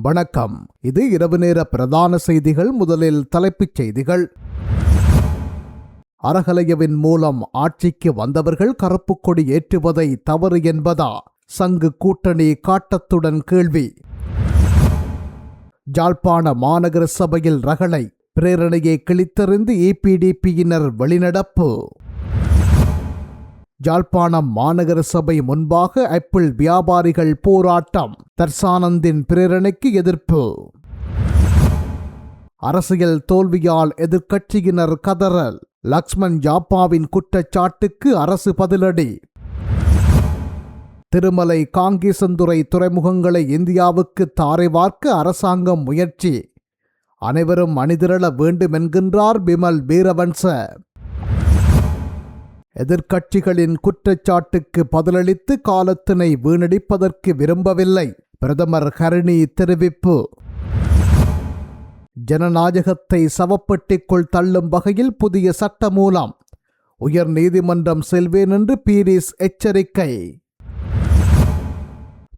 வணக்கம். இது இரவு நேர பிரதான செய்திகள். முதலில் தலைப்புச் செய்திகள். அறகலையவின் மூலம் ஆட்சிக்கு வந்தவர்கள் கருப்பு கொடி ஏற்றுவதை தவறு என்பதா? சங்கு கூட்டணி காட்டத்துடன் கேள்வி. யாழ்ப்பாண மாநகர சபையில் ரகளை, பிரேரணையை கிழித்தெறிந்து EPDPயினர் வெளிநடப்பு. யாழ்ப்பாணம் மாநகர சபை முன்பாக ஆப்பிள் வியாபாரிகள் போராட்டம். தர்சானந்தின் பிரேரணைக்கு எதிர்ப்பு. அரசியல் தோல்வியால் எதிர்க்கட்சியினர் கதறல். லக்ஷ்மன் யாப்பாவின் குற்றச்சாட்டுக்கு அரசு பதிலடி. திருமலை காங்கேசந்துறை துறைமுகங்களை இந்தியாவுக்கு தாரை வார்க்க அரசாங்கம் முயற்சி. அனைவரும் அணிதிரள வேண்டும் என்கின்றார் பிமல் வீரவன்ச. எதிர்க்கட்சிகளின் குற்றச்சாட்டுக்கு பதிலளித்து காலத்தினை வீணடிப்பதற்கு விரும்பவில்லை. பிரதமர் ஹரணி தெரிவிப்பு. ஜனநாயகத்தை சவப்பெட்டிக்குள் தள்ளும் வகையில் புதிய சட்டமூலம். உயர் நீதிமன்றம் செல்வேன் என்று பீரிஸ் எச்சரிக்கை.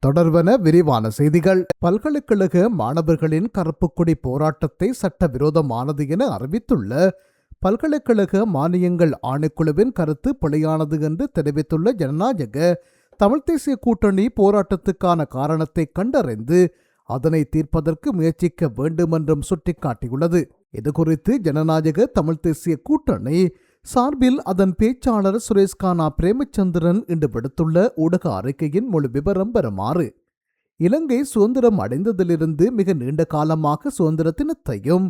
தொடர்வன விரிவான செய்திகள். பல்கலைக்கழக மாணவர்களின் கருப்புக்கொடி போராட்டத்தை சட்டவிரோதமானது என அறிவித்துள்ள பல்கலைக்கழக மானியங்கள் ஆணைக்குழுவின் கருத்து பிழையானது என்று தெரிவித்துள்ள ஜனநாயக தமிழ் தேசிய கூட்டணி போராட்டத்துக்கான காரணத்தை கண்டறிந்து அதனை தீர்ப்பதற்கு முயற்சிக்க வேண்டும் என்றும் சுட்டிக்காட்டியுள்ளது. இதுகுறித்து ஜனநாயக தமிழ் தேசிய கூட்டணி சார்பில் அதன் பேச்சாளர் சுரேஷ்கானா பிரேமச்சந்திரன் இன்று விடுத்துள்ள ஊடக அறிக்கையின் முழு விவரம் பெறுமாறு. இலங்கை சுதந்திரம் அடைந்ததிலிருந்து மிக நீண்ட காலமாக சுதந்திர தினத்தையும்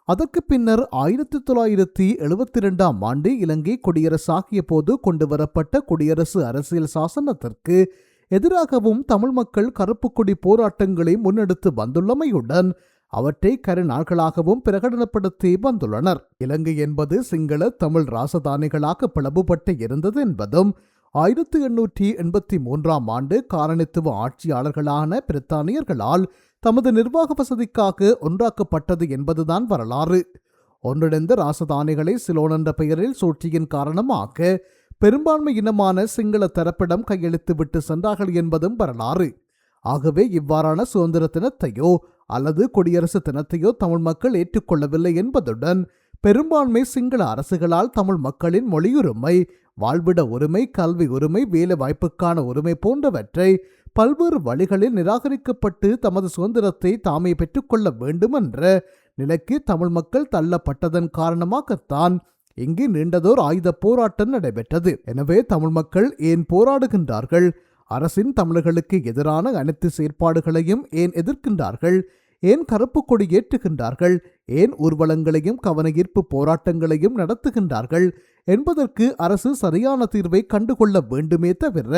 அதற்கு பின்னர் 1972ஆம் ஆண்டு இலங்கை குடியரசாகிய போது கொண்டுவரப்பட்ட குடியரசு அரசியல் சாசனத்திற்கு எதிராகவும் தமிழ் மக்கள் கருப்பு கொடி போராட்டங்களை முன்னெடுத்து வந்துள்ளமையுடன் அவற்றை கருநாள்களாகவும் பிரகடனப்படுத்தி வந்துள்ளனர். இலங்கை என்பது சிங்கள தமிழ் ராசதானிகளாக பிளவுபட்டு இருந்தது என்பதும் 1883ஆம் ஆண்டு காலனித்துவ ஆட்சியாளர்களான பிரித்தானியர்களால் தமது நிர்வாக வசதிக்காக ஒன்றாக்கப்பட்டது என்பதுதான் வரலாறு. ஒன்றிணைந்த ராசதானிகளை சிலோன் என்ற பெயரில் சூழ்ச்சியின் காரணமாக பெரும்பான்மை இனமான சிங்கள தரப்பிடம் கையெழுத்து விட்டு சென்றார்கள் என்பதும் வரலாறு. ஆகவே இவ்வாறான சுதந்திர தினத்தையோ அல்லது குடியரசு தினத்தையோ தமிழ் மக்கள் ஏற்றுக்கொள்ளவில்லை என்பதுடன் பெரும்பான்மை சிங்கள அரசுகளால் தமிழ் மக்களின் மொழியுரிமை, வாழ்விட உரிமை, கல்வி உரிமை, வேலை வாய்ப்புக்கான உரிமை போன்றவற்றை பல்வேறு வழிகளில் நிராகரிக்கப்பட்டு தமது சுதந்திரத்தை தாமே பெற்றுக்கொள்ள வேண்டும் என்ற நிலைக்கு தமிழ் மக்கள் தள்ளப்பட்டதன் காரணமாகத்தான் இங்கு நீண்டதோர் ஆயுத போராட்டம் நடைபெற்றது. எனவே தமிழ் மக்கள் ஏன் போராடுகின்றார்கள்? அரசின் தமிழர்களுக்கு எதிரான அனைத்து செயற்பாடுகளையும் ஏன் எதிர்க்கின்றார்கள்? ஏன் கருப்பு கொடி ஏற்றுகின்றார்கள்? ஏன் ஊர்வலங்களையும் கவன ஈர்ப்பு போராட்டங்களையும் நடத்துகின்றார்கள் என்பதற்கு அரசு சரியான தீர்வை கண்டுகொள்ள வேண்டுமே தவிர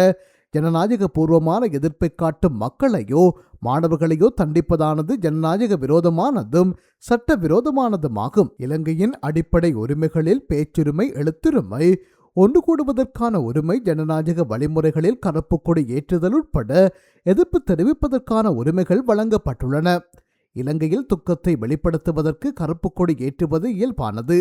ஜனநாயக பூர்வமான எதிர்ப்பை காட்டும் மக்களையோ மாணவர்களையோ தண்டிப்பதானது ஜனநாயக விரோதமானதும் சட்ட விரோதமானதுமாகும். இலங்கையின் அடிப்படை உரிமைகளில் பேச்சுரிமை, எழுத்துரிமை, ஒன்று கூடுவதற்கான உரிமை, ஜனநாயக வழிமுறைகளில் கருப்பு கொடி ஏற்றுதல் உட்பட எதிர்ப்பு தெரிவிப்பதற்கான உரிமைகள் வழங்கப்பட்டுள்ளன. இலங்கையில் துக்கத்தை வெளிப்படுத்துவதற்கு கருப்பு கொடி ஏற்றுவது இயல்பானது.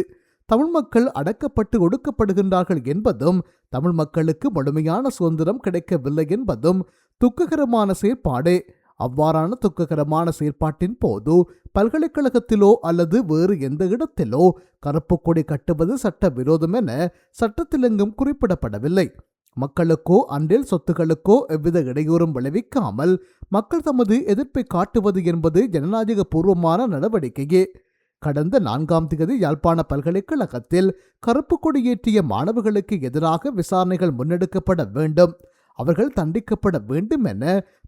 தமிழ் மக்கள் அடக்கப்பட்டு ஒடுக்கப்படுகின்றார்கள் என்பதும் தமிழ் மக்களுக்கு முழுமையான சுதந்திரம் கிடைக்கவில்லை என்பதும் துக்ககரமான செயற்பாடே. அவ்வாறான துக்ககரமான செயற்பாட்டின் போது பல்கலைக்கழகத்திலோ அல்லது வேறு எந்த இடத்திலோ கருப்பு கொடி கட்டுவது சட்ட விரோதம் என சட்டத்திலெங்கும் குறிப்பிடப்படவில்லை. மக்களுக்கோ அன்றில் சொத்துக்களுக்கோ எவ்வித இடையூறும் விளைவிக்காமல் மக்கள் தமது எதிர்ப்பை காட்டுவது என்பது ஜனநாயக பூர்வமான நடவடிக்கையே. கடந்த 4ஆம் தேதி யாழ்ப்பாண பல்கலைக்கழகத்தில் கருப்பு கொடி ஏற்றிய மாணவர்களுக்கு எதிராக விசாரணைகள் முன்னெடுக்கப்பட வேண்டும், அவர்கள் தண்டிக்கப்பட வேண்டும் என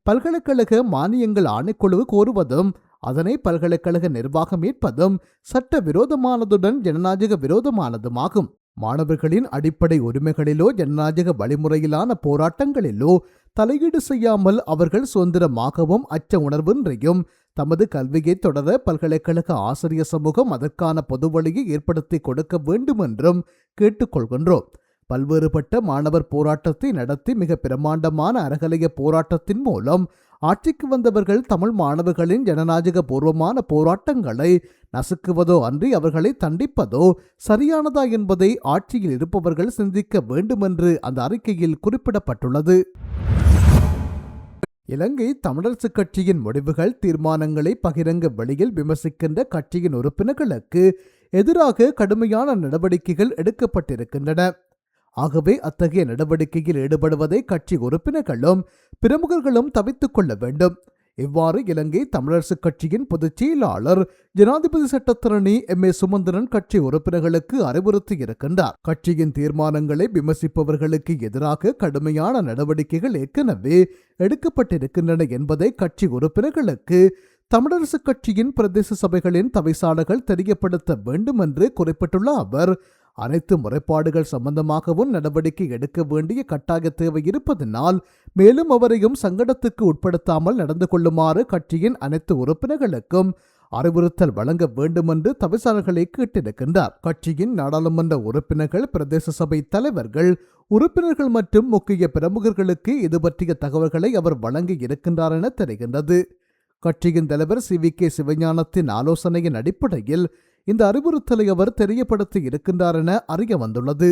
பல்கலைக்கழக மானியங்கள் ஆணைக்குழு கோருவதும் அதனை பல்கலைக்கழக நிர்வாகம் ஏற்பதும் சட்ட விரோதமானதுடன் ஜனநாயக விரோதமானதுமாகும். மாணவர்களின் அடிப்படை உரிமைகளிலோ ஜனநாயக வழிமுறையிலான போராட்டங்களிலோ தலையீடு செய்யாமல் அவர்கள் சுதந்திரமாகவும் அச்ச உணர்வின்றியும் தமது கல்வியை தொடர பல்கலைக்கழக ஆசிரியர் சமூகம் அதற்கான பொது வழியை ஏற்படுத்தி கொடுக்க வேண்டும் என்றும் கேட்டுக்கொள்கின்றோம். பல்வேறுபட்ட மாணவர் போராட்டத்தை நடத்தி மிக பிரமாண்டமான அறகலைய போராட்டத்தின் மூலம் ஆட்சிக்கு வந்தவர்கள் தமிழ் மாணவர்களின் ஜனநாயக பூர்வமான போராட்டங்களை நசுக்குவதோ அன்றி அவர்களை தண்டிப்பதோ சரியானதா என்பதை ஆட்சியில் இருப்பவர்கள் சிந்திக்க வேண்டும் என்று அந்த அறிக்கையில் குறிப்பிடப்பட்டுள்ளது. இலங்கை தமிழரசுக் கட்சியின் முடிவுகள் தீர்மானங்களை பகிரங்க வெளியில் விமர்சிக்கின்ற கட்சியின் உறுப்பினர்களுக்கு எதிராக கடுமையான நடவடிக்கைகள் எடுக்கப்பட்டிருக்கின்றன. ஆகவே அத்தகைய நடவடிக்கையில் ஈடுபடுவதை கட்சி உறுப்பினர்களும் பிரமுகர்களும் தவிர்த்துக் கொள்ள வேண்டும். இவ்வாறு இலங்கை தமிழரசுக் கட்சியின் பொதுச் செயலாளர் ஜனாதிபதி சட்டத்தரணி எம். ஏ. சுமந்திரன் கட்சி உறுப்பினர்களுக்கு அறிவுறுத்தியிருக்கின்றார். கட்சியின் தீர்மானங்களை விமர்சிப்பவர்களுக்கு எதிராக கடுமையான நடவடிக்கைகள் ஏற்கனவே எடுக்கப்பட்டிருக்கின்றன என்பதை கட்சி உறுப்பினர்களுக்கு தமிழரசுக் கட்சியின் பிரதேச சபைகளின் தவிசாளர்கள் தெரியப்படுத்த வேண்டும் என்று குறிப்பிட்டுள்ள அவர், அனைத்து முறைப்பாடுகள் சம்பந்தமாகவும் நடவடிக்கை எடுக்க வேண்டிய கட்டாய தேவை இருப்பதனால் மேலும் அவரையும் சங்கடத்துக்கு உட்படுத்தாமல் நடந்து கொள்ளுமாறு கட்சியின் அனைத்து உறுப்பினர்களுக்கும் அறிவுறுத்தல் வழங்க வேண்டும் என்று தவிசாளர்களை கேட்டிருக்கின்றார். கட்சியின் நாடாளுமன்ற உறுப்பினர்கள், பிரதேச சபை தலைவர்கள், உறுப்பினர்கள் மற்றும் முக்கிய பிரமுகர்களுக்கு இது பற்றிய தகவல்களை அவர் வழங்கி இருக்கின்றார் என தெரிகின்றது. கட்சியின் தலைவர் சி.வி.கே. சிவஞானத்தின் ஆலோசனையின் அடிப்படையில் இந்த அறிவுறுத்தலை அவர் தெரியப்படுத்தி இருக்கின்றார் என அறிய வந்துள்ளது.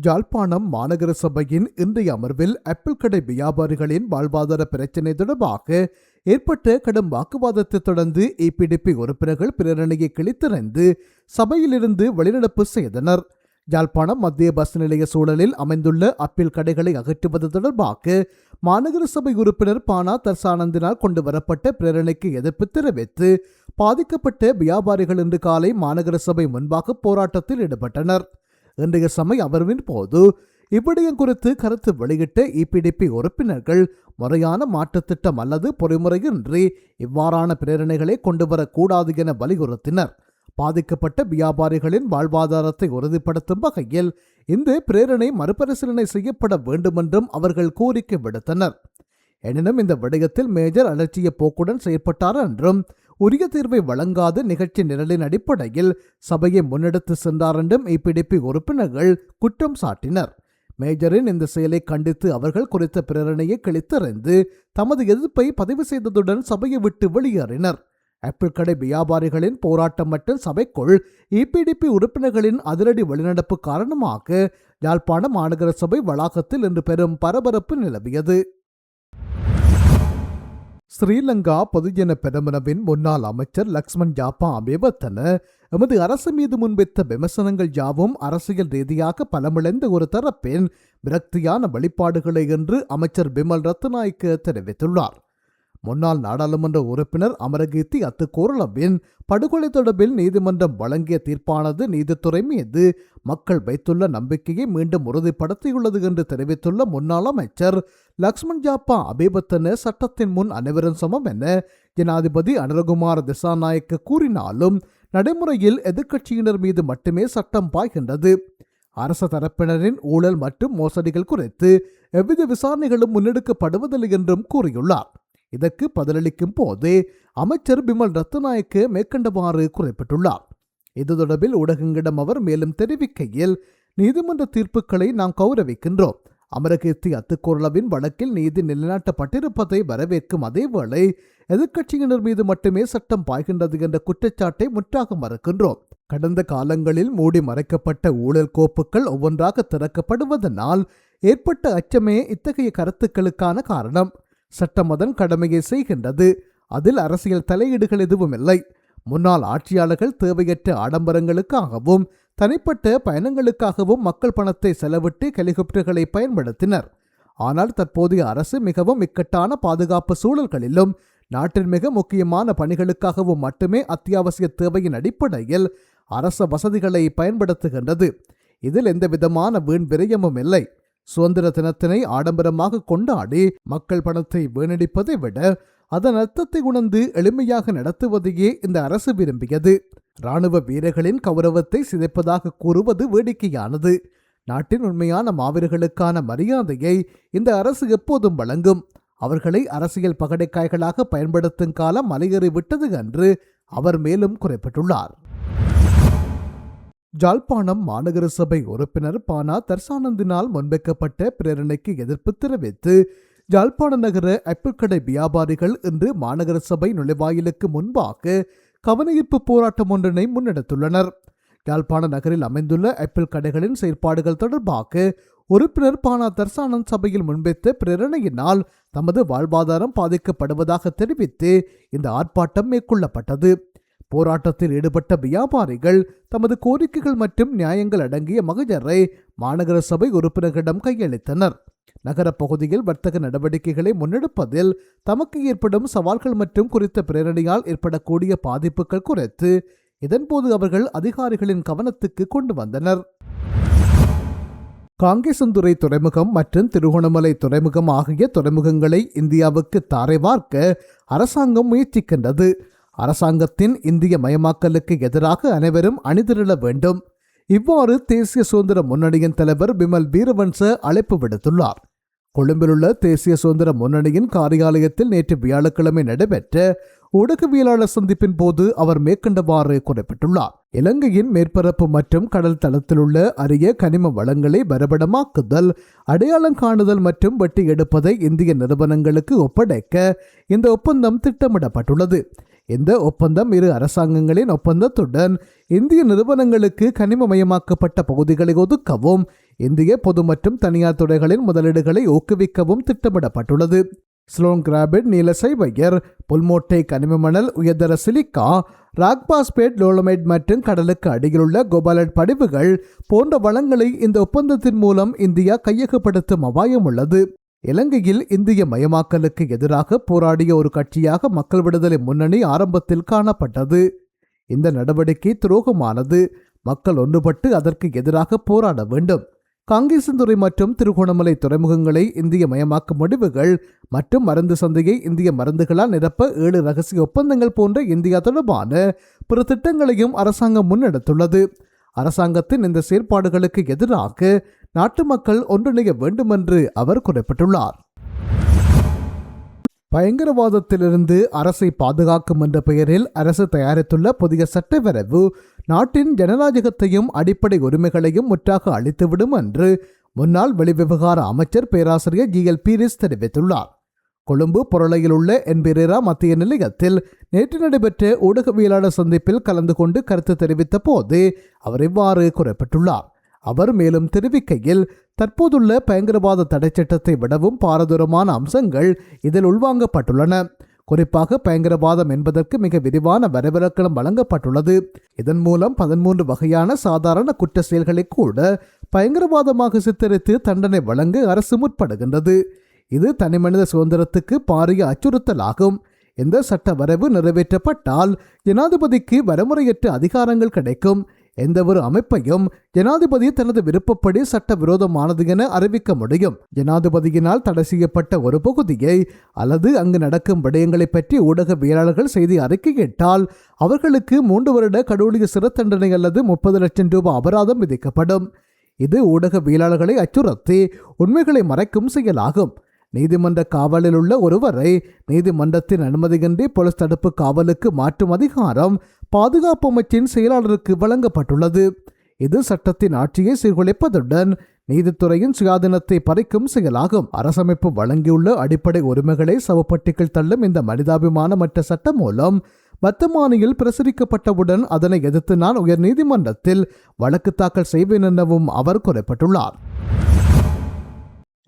யாழ்ப்பாணம் மாநகர சபையின் இன்றைய அமர்வில் ஆப்பிள் கடை வியாபாரிகளின் வாழ்வாதார பிரச்சினை தொடர்பாக ஏற்பட்ட கடும் வாக்குவாதத்தை தொடர்ந்து EPDP உறுப்பினர்கள் பிரேரணையை கிழித்தெறிந்து சபையிலிருந்து வெளிநடப்பு செய்தனர். யாழ்ப்பாணம் மத்திய பஸ் நிலைய சூழலில் அமைந்துள்ள ஆப்பிள் கடைகளை அகற்றுவது தொடர்பாக மாநகர சபை உறுப்பினர் பானா தர்சானந்தினால் கொண்டு வரப்பட்ட பிரேரணைக்கு எதிர்ப்பு தெரிவித்து பாதிக்கப்பட்ட வியாபாரிகள் இன்று காலை மாநகர சபை முன்பாக போராட்டத்தில் ஈடுபட்டனர். இன்றைய சபை அமர்வின் போது இவ்விடயம் குறித்து கருத்து வெளியிட்ட EPDP உறுப்பினர்கள் முறையான மாற்றுத் திட்டம் அல்லது பொறிமுறையின்றி இவ்வாறான பிரேரணைகளை கொண்டு வரக்கூடாது என வலியுறுத்தினர். பாதிக்கப்பட்ட வியாபாரிகளின் வாழ்வாதாரத்தை உறுதிப்படுத்தும் வகையில் இந்த பிரேரணை மறுபரிசீலனை செய்யப்பட வேண்டுமென்றும் அவர்கள் கோரிக்கை விடுத்தனர். எனினும் இந்த விடயத்தில் மேஜர் அலட்சிய போக்குடன் செயற்பட்டார் என்றும் உரிய தீர்வை வழங்காது நிகழ்ச்சி நிரலின் அடிப்படையில் சபையை முன்னெடுத்து சென்றார் என்றும் EPDP உறுப்பினர்கள் குற்றம் சாட்டினர். மேஜரின் இந்த செயலை கண்டித்து அவர்கள் குறித்த பிரேரணையை கிழித்தெறிந்து தமது எதிர்ப்பை பதிவு செய்ததுடன் சபையை விட்டு வெளியேறினர். ஆப்பிள் கடை வியாபாரிகளின் போராட்டம் மற்றும் சபைக்குள் EPDP உறுப்பினர்களின் அதிரடி வெளிநடப்பு காரணமாக யாழ்ப்பாண மாநகர சபை வளாகத்தில் இன்று பெரும் பரபரப்பு நிலவியது. ஸ்ரீலங்கா பொதுஜன பெரமுனவின் முன்னாள் அமைச்சர் லக்ஷ்மன் ஜாப்பா அபேவர்த்தன எமது அரசு மீது முன்வைத்த விமர்சனங்கள் யாவும் அரசியல் ரீதியாக பலமிழந்த ஒரு தரப்பின் விரக்தியான வெளிப்பாடுகளை என்று அமைச்சர் பிமல் ரத்நாயக்க தெரிவித்துள்ளார். முன்னாள் நாடாளுமன்ற உறுப்பினர் அமரகீர்த்தி அத்துக்கோரளவின் படுகொலை தொடர்பில் நீதிமன்றம் வழங்கிய தீர்ப்பானது நீதித்துறை மீது மக்கள் வைத்துள்ள நம்பிக்கையை மீண்டும் உறுதிப்படுத்தியுள்ளது என்று தெரிவித்துள்ள முன்னாள் அமைச்சர் லக்ஷ்மன் ஜாப்பா அபேவர்த்தன சட்டத்தின் முன் அனைவரும் சமம் என ஜனாதிபதி அனுரகுமார திசாநாயக்க கூறினாலும் நடைமுறையில் எதிர்க்கட்சியினர் மீது மட்டுமே சட்டம் பாய்கின்றது. அரச தரப்பினரின் ஊழல் மற்றும் மோசடிகள் குறித்து எவ்வித விசாரணைகளும் முன்னெடுக்கப்படுவதில்லை என்றும் கூறியுள்ளார். இதற்கு பதிலளிக்கும் போதே அமைச்சர் பிமல் ரத்நாயக்க மேற்கண்டவாறு குறிப்பிட்டுள்ளார். இது தொடர்பில் ஊடகங்களிடம் அவர் மேலும் தெரிவிக்கையில், நீதிமன்ற தீர்ப்புகளை நாம் கௌரவிக்கின்றோம். அமரகீர்த்தி அத்துக்கோரளவின் வழக்கில் நீதி நிலைநாட்டப்பட்டிருப்பதை வரவேற்கும் அதேவேளை எதிர்க்கட்சியினர் மீது மட்டுமே சட்டம் பாய்கின்றது என்ற குற்றச்சாட்டை முற்றாக மறுக்கின்றோம். கடந்த காலங்களில் மூடி மறைக்கப்பட்ட ஊழல் கோப்புகள் ஒவ்வொன்றாக திறக்கப்படுவதனால் ஏற்பட்ட அச்சமே இத்தகைய கருத்துக்களுக்கான காரணம். சட்டம் அதன் கடமையை செய்கின்றது. அதில் அரசியல் தலையீடுகள் எதுவும் இல்லை. முன்னாள் ஆட்சியாளர்கள் தேவையற்ற ஆடம்பரங்களுக்காகவும் தனிப்பட்ட பயணங்களுக்காகவும் மக்கள் பணத்தை செலவிட்டு ஹெலிகாப்டர்களை பயன்படுத்தினர். ஆனால் தற்போதைய அரசு மிகவும் இக்கட்டான பாதுகாப்பு சூழல்களிலும் நாட்டின் மிக முக்கியமான பணிகளுக்காகவும் மட்டுமே அத்தியாவசிய தேவையின் அடிப்படையில் அரச வசதிகளை பயன்படுத்துகின்றது. இதில் எந்தவிதமான வீண் விரயமும் இல்லை. சுதந்திர தினத்தினை ஆடம்பரமாக கொண்டாடி மக்கள் பணத்தை வீணடிப்பதை விட அதன் அர்த்தத்தை உணர்ந்து எளிமையாக நடத்துவதையே இந்த அரசு விரும்பியது. இராணுவ வீரர்களின் கௌரவத்தை சிதைப்பதாக கூறுவது வேடிக்கையானது. நாட்டின் உண்மையான மாவீரர்களுக்கான மரியாதையை இந்த அரசு எப்போதும் வழங்கும். அவர்களை அரசியல் பகடைக்காய்களாக பயன்படுத்தும் காலம் மலையேறி விட்டது என்று அவர் மேலும் குறிப்பிட்டுள்ளார். யாழ்ப்பாணம் மாநகர சபை உறுப்பினர் பானா தர்சானந்தினால் முன்வைக்கப்பட்ட பிரேரணைக்கு எதிர்ப்பு தெரிவித்து யாழ்ப்பாண நகர ஆப்பிள் கடை வியாபாரிகள் இன்று மாநகர சபை நுழைவாயிலுக்கு முன்பாக கவனஈர்ப்பு போராட்டம் ஒன்றினை முன்னெடுத்துள்ளனர். யாழ்ப்பாண நகரில் அமைந்துள்ள ஆப்பிள் கடைகளின் செயற்பாடுகள் தொடர்பாக உறுப்பினர் பானா தர்சானந்த் சபையில் முன்வைத்த பிரேரணையினால் தமது வாழ்வாதாரம் பாதிக்கப்படுவதாக தெரிவித்து இந்த ஆர்ப்பாட்டம் மேற்கொள்ளப்பட்டது. போராட்டத்தில் ஈடுபட்ட வியாபாரிகள் தமது கோரிக்கைகள் மற்றும் நியாயங்கள் அடங்கிய மகஜரை மாநகர சபை உறுப்பினர்களிடம் கையளித்தனர். நகர பகுதியில் வர்த்தக நடவடிக்கைகளை முன்னெடுப்பதில் தமக்கு ஏற்படும் சவால்கள் மற்றும் குறித்த பிரேரணையால் ஏற்படக்கூடிய பாதிப்புகள் குறித்து இதன்போது அவர்கள் அதிகாரிகளின் கவனத்துக்கு கொண்டு வந்தனர். காங்கேசந்துறை துறைமுகம் மற்றும் திருகோணமலை துறைமுகம் ஆகிய துறைமுகங்களை இந்தியாவுக்கு தாரை வார்க்க அரசாங்கம் முயற்சிக்கின்றது. அரசாங்கத்தின் இந்திய மயமாக்கலுக்கு எதிராக அனைவரும் அணிதிரள வேண்டும். இவ்வாறு தேசிய சுதந்திர முன்னணியின் தலைவர் பிமல் வீரவன்ச அழைப்பு விடுத்துள்ளார். கொழும்பிலுள்ள தேசிய சுதந்திர முன்னணியின் காரியாலயத்தில் நேற்று வியாழக்கிழமை நடைபெற்ற ஊடகவியலாளர் சந்திப்பின் போது அவர் மேற்கண்டவாறு குறிப்பிட்டுள்ளார். இலங்கையின் மேற்பரப்பு மற்றும் கடல் தளத்திலுள்ள அரிய கனிம வளங்களை வரைபடமாக்குதல், அடையாளம் காணுதல் மற்றும் வெட்டி எடுப்பதை இந்திய நிறுவனங்களுக்கு ஒப்படைக்க இந்த ஒப்பந்தம் திட்டமிடப்பட்டுள்ளது. இந்த ஒப்பந்தம் இரு அரசாங்கங்களின் ஒப்பந்தத்துடன் இந்திய நிறுவனங்களுக்கு கனிமமயமாக்கப்பட்ட பகுதிகளை ஒதுக்கவும் இந்திய பொது மற்றும் தனியார் துறைகளின் முதலீடுகளை ஊக்குவிக்கவும் திட்டமிடப்பட்டுள்ளது. ஸ்லோன் கிராபைட், நீலசைவயர், புல்மோட்டை கனிம மணல், உயர்தர சிலிக்கா, ராக்பாஸ்பேட், லோலமைட் மற்றும் கடலுக்கு அடியிலுள்ள கோபாலட் படிவுகள் போன்ற வளங்களை இந்த ஒப்பந்தத்தின் மூலம் இந்தியா கையகப்படுத்தும் அபாயம் உள்ளது. இலங்கையில் இந்திய மயமாக்கலுக்கு எதிராக போராடிய ஒரு கட்சியாக மக்கள் விடுதலை முன்னணி ஆரம்பத்தில் காணப்பட்டது. இந்த நடவடிக்கை துரோகமானது. மக்கள் ஒன்றுபட்டு அதற்கு எதிராக போராட வேண்டும். காங்கேசந்துறை மற்றும் திருகோணமலை துறைமுகங்களை இந்திய மயமாக்கும் முடிவுகள் மற்றும் மருந்து சந்தையை இந்திய மருந்துகளால் நிரப்ப 7 ரகசிய ஒப்பந்தங்கள் போன்ற இந்தியா தொடர்பான பிற திட்டங்களையும் அரசாங்கம் முன்னெடுத்துள்ளது. அரசாங்கத்தின் இந்த செயற்பாடுகளுக்கு எதிராக நாட்டு மக்கள் ஒன்றிணைய வேண்டுமென்று அவர் குறிப்பிட்டுள்ளார். பயங்கரவாதத்திலிருந்து அரசை பாதுகாக்கும் என்ற பெயரில் அரசு தயாரித்துள்ள புதிய சட்ட வரைவு நாட்டின் ஜனநாயகத்தையும் அடிப்படை உரிமைகளையும் முற்றாக அழித்துவிடும் என்று முன்னாள் வெளிவிவகார அமைச்சர் பேராசிரியர் GL பீரிஸ் தெரிவித்துள்ளார். கொழும்பு பொருளையில் உள்ள என்பிரேரா மத்திய நிலையத்தில் நேற்று நடைபெற்ற ஊடகவியலாளர் சந்திப்பில் கலந்து கொண்டு கருத்து தெரிவித்த போது அவர் இவ்வாறு குறிப்பிட்டுள்ளார். அவர் மேலும் தெரிவிக்கையில், தற்போதுள்ள பயங்கரவாத தடை சட்டத்தை விடவும் பாரதூரமான அம்சங்கள் இதில் உள்வாங்கப்பட்டுள்ளன. குறிப்பாக பயங்கரவாதம் என்பதற்கு மிக விரிவான வரைவிலக்கணம் வழங்கப்பட்டுள்ளது. இதன் மூலம் 13 வகையான சாதாரண குற்ற செயல்களை கூட பயங்கரவாதமாக சித்தரித்து தண்டனை வழங்க அரசு முற்படுகின்றது. இது தனிமனித சுதந்திரத்துக்கு பாரிய அச்சுறுத்தலாகும். இந்த சட்ட வரைவு நிறைவேற்றப்பட்டால் ஜனாதிபதிக்கு வரைமுறையற்ற அதிகாரங்கள் கிடைக்கும். எந்த ஒரு அமைப்பையும் ஜனாதிபதி தனது விருப்பப்படி சட்ட விரோதமானது என அறிவிக்க முடியும். ஜனாதிபதியினால் தடை செய்யப்பட்ட ஒரு பகுதியை அல்லது அங்கு நடக்கும் விடயங்களை பற்றி ஊடகவியலாளர்கள் செய்தி அறிக்கையிட்டால் அவர்களுக்கு 3 வருட கடூழிய சிறை தண்டனை அல்லது 30 லட்சம் ரூபாய் அபராதம் விதிக்கப்படும். இது ஊடகவியலாளர்களை அச்சுறுத்தி உண்மைகளை மறைக்கும் செயலாகும். நீதிமன்ற காவலில் உள்ள ஒருவரை நீதிமன்றத்தின் அனுமதியின்றி போலீஸ் தடுப்பு காவலுக்கு மாற்றும் அதிகாரம் பாதுகாப்பு அமைச்சின் செயலாளருக்கு வழங்கப்பட்டுள்ளது. இது சட்டத்தின் ஆட்சியை சீர்குலைப்பதுடன் நீதித்துறையின் சுயாதீனத்தை பறிக்கும் செயலாகும். அரசமைப்பு வழங்கியுள்ள அடிப்படை உரிமைகளை சவப்பட்டிகள் தள்ளும் இந்த மனிதாபிமானமற்ற சட்டம் மூலம் வர்த்தமானியில் பிரசுரிக்கப்பட்டவுடன் அதனை எதிர்த்து நான் உயர் நீதிமன்றத்தில் வழக்கு தாக்கல் செய்வேன் எனவும் அவர் குறிப்பிட்டுள்ளார்.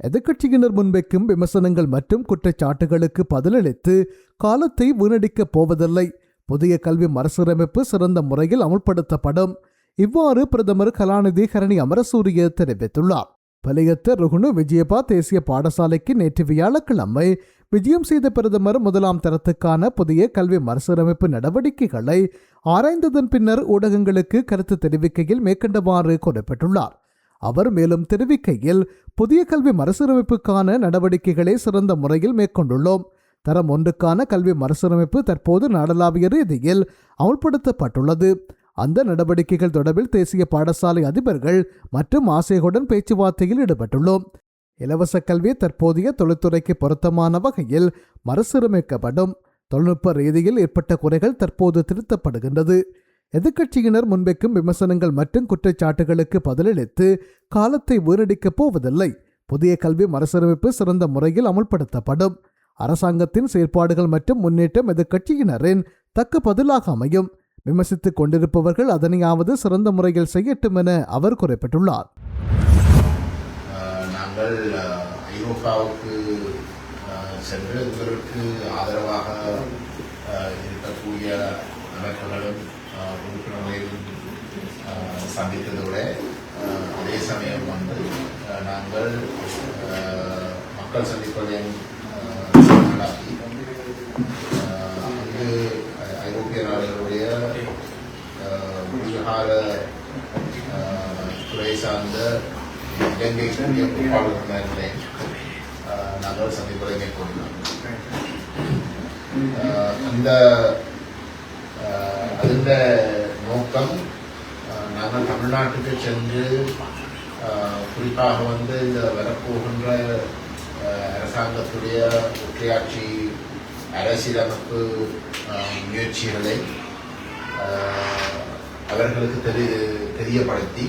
எதிர்க்கட்சியினர் முன்வைக்கும் விமர்சனங்கள் மற்றும் குற்றச்சாட்டுகளுக்கு பதிலளித்து காலத்தை வீணடிக்கப் போவதில்லை. புதிய கல்வி மறுசீரமைப்பு சிறந்த முறையில் அமுல்படுத்தப்படும். இவ்வாறு பிரதமர் கலாநிதி ஹரணி அமரசூரிய தெரிவித்துள்ளார். பலியத்த ருகுணு விஜயபா தேசிய பாடசாலைக்கு நேற்று வியாழக்கிழமை விஜயம் செய்த பிரதமர் 1ஆம் தரத்துக்கான புதிய கல்வி மறுசீரமைப்பு நடவடிக்கைகளை ஆராய்ந்ததன் பின்னர் ஊடகங்களுக்கு கருத்து தெரிவிக்கையில் மேற்கண்டவாறு குறிப்பிட்டுள்ளார். அவர் மேலும் தெரிவிக்கையில், புதிய கல்வி மறுசீரமைப்புக்கான நடவடிக்கைகளை சிறந்த முறையில் மேற்கொண்டுள்ளோம். தரம் 1க்கான கல்வி மறுசீரமைப்பு தற்போது நாடளாவிய ரீதியில் அமுல்படுத்தப்பட்டுள்ளது. அந்த நடவடிக்கைகள் தொடர்பில் தேசிய பாடசாலை அதிபர்கள் மற்றும் ஆசிரியர்களுடன் பேச்சுவார்த்தையில் ஈடுபட்டுள்ளோம். இலவச கல்வி தற்போதைய தொழில்துறைக்கு பொருத்தமான வகையில் மறுசீரமைக்கப்படும். தொழில்நுட்ப ரீதியில் ஏற்பட்ட குறைகள் தற்போது திருத்தப்படுகின்றது. எதிர்க்கட்சியினர் முன்வைக்கும் விமர்சனங்கள் மற்றும் குற்றச்சாட்டுகளுக்கு பதிலளித்து காலத்தை வீணடிக்கப் போவதில்லை. புதிய கல்வி மறுசீரமைப்பு சிறந்த முறையில் அமுல்படுத்தப்படும். அரசாங்கத்தின் செயற்பாடுகள் மற்றும் முன்னேற்றம் எதிர்க்கட்சியினரின் தக்க பதிலாக அமையும். விமர்சித்துக் கொண்டிருப்பவர்கள் அதனையாவது சிறந்த முறையில் செய்யட்டும் என அவர் குறிப்பிட்டுள்ளார். நாங்கள் ஐரோப்பாவுக்கு சென்று எங்களுக்கு ஆதரவாக இருக்கக்கூடிய அமைப்புகளும் உறுப்பினர்களையும் சந்தித்ததோட அதே சமயம் வந்து நாங்கள் மக்கள் சந்திப்புகளையும் நடத்தி அங்கு ஐரோப்பிய நாடுகளுடைய விவகார துறை சார்ந்த இலங்கைக்குரிய பொறுப்பாளர்களை நாங்கள் சந்திப்புகளை மேற்கொண்டோம். அந்த அதன் நோக்கம் நாங்கள் தமிழ்நாட்டுக்கு சென்று குறிப்பாக வந்து இந்த வரப்போகின்ற அரசாங்கத்துடைய ஒற்றையாட்சி அரசியலமைப்பு முயற்சிகளை அவர்களுக்கு தெரியப்படுத்தி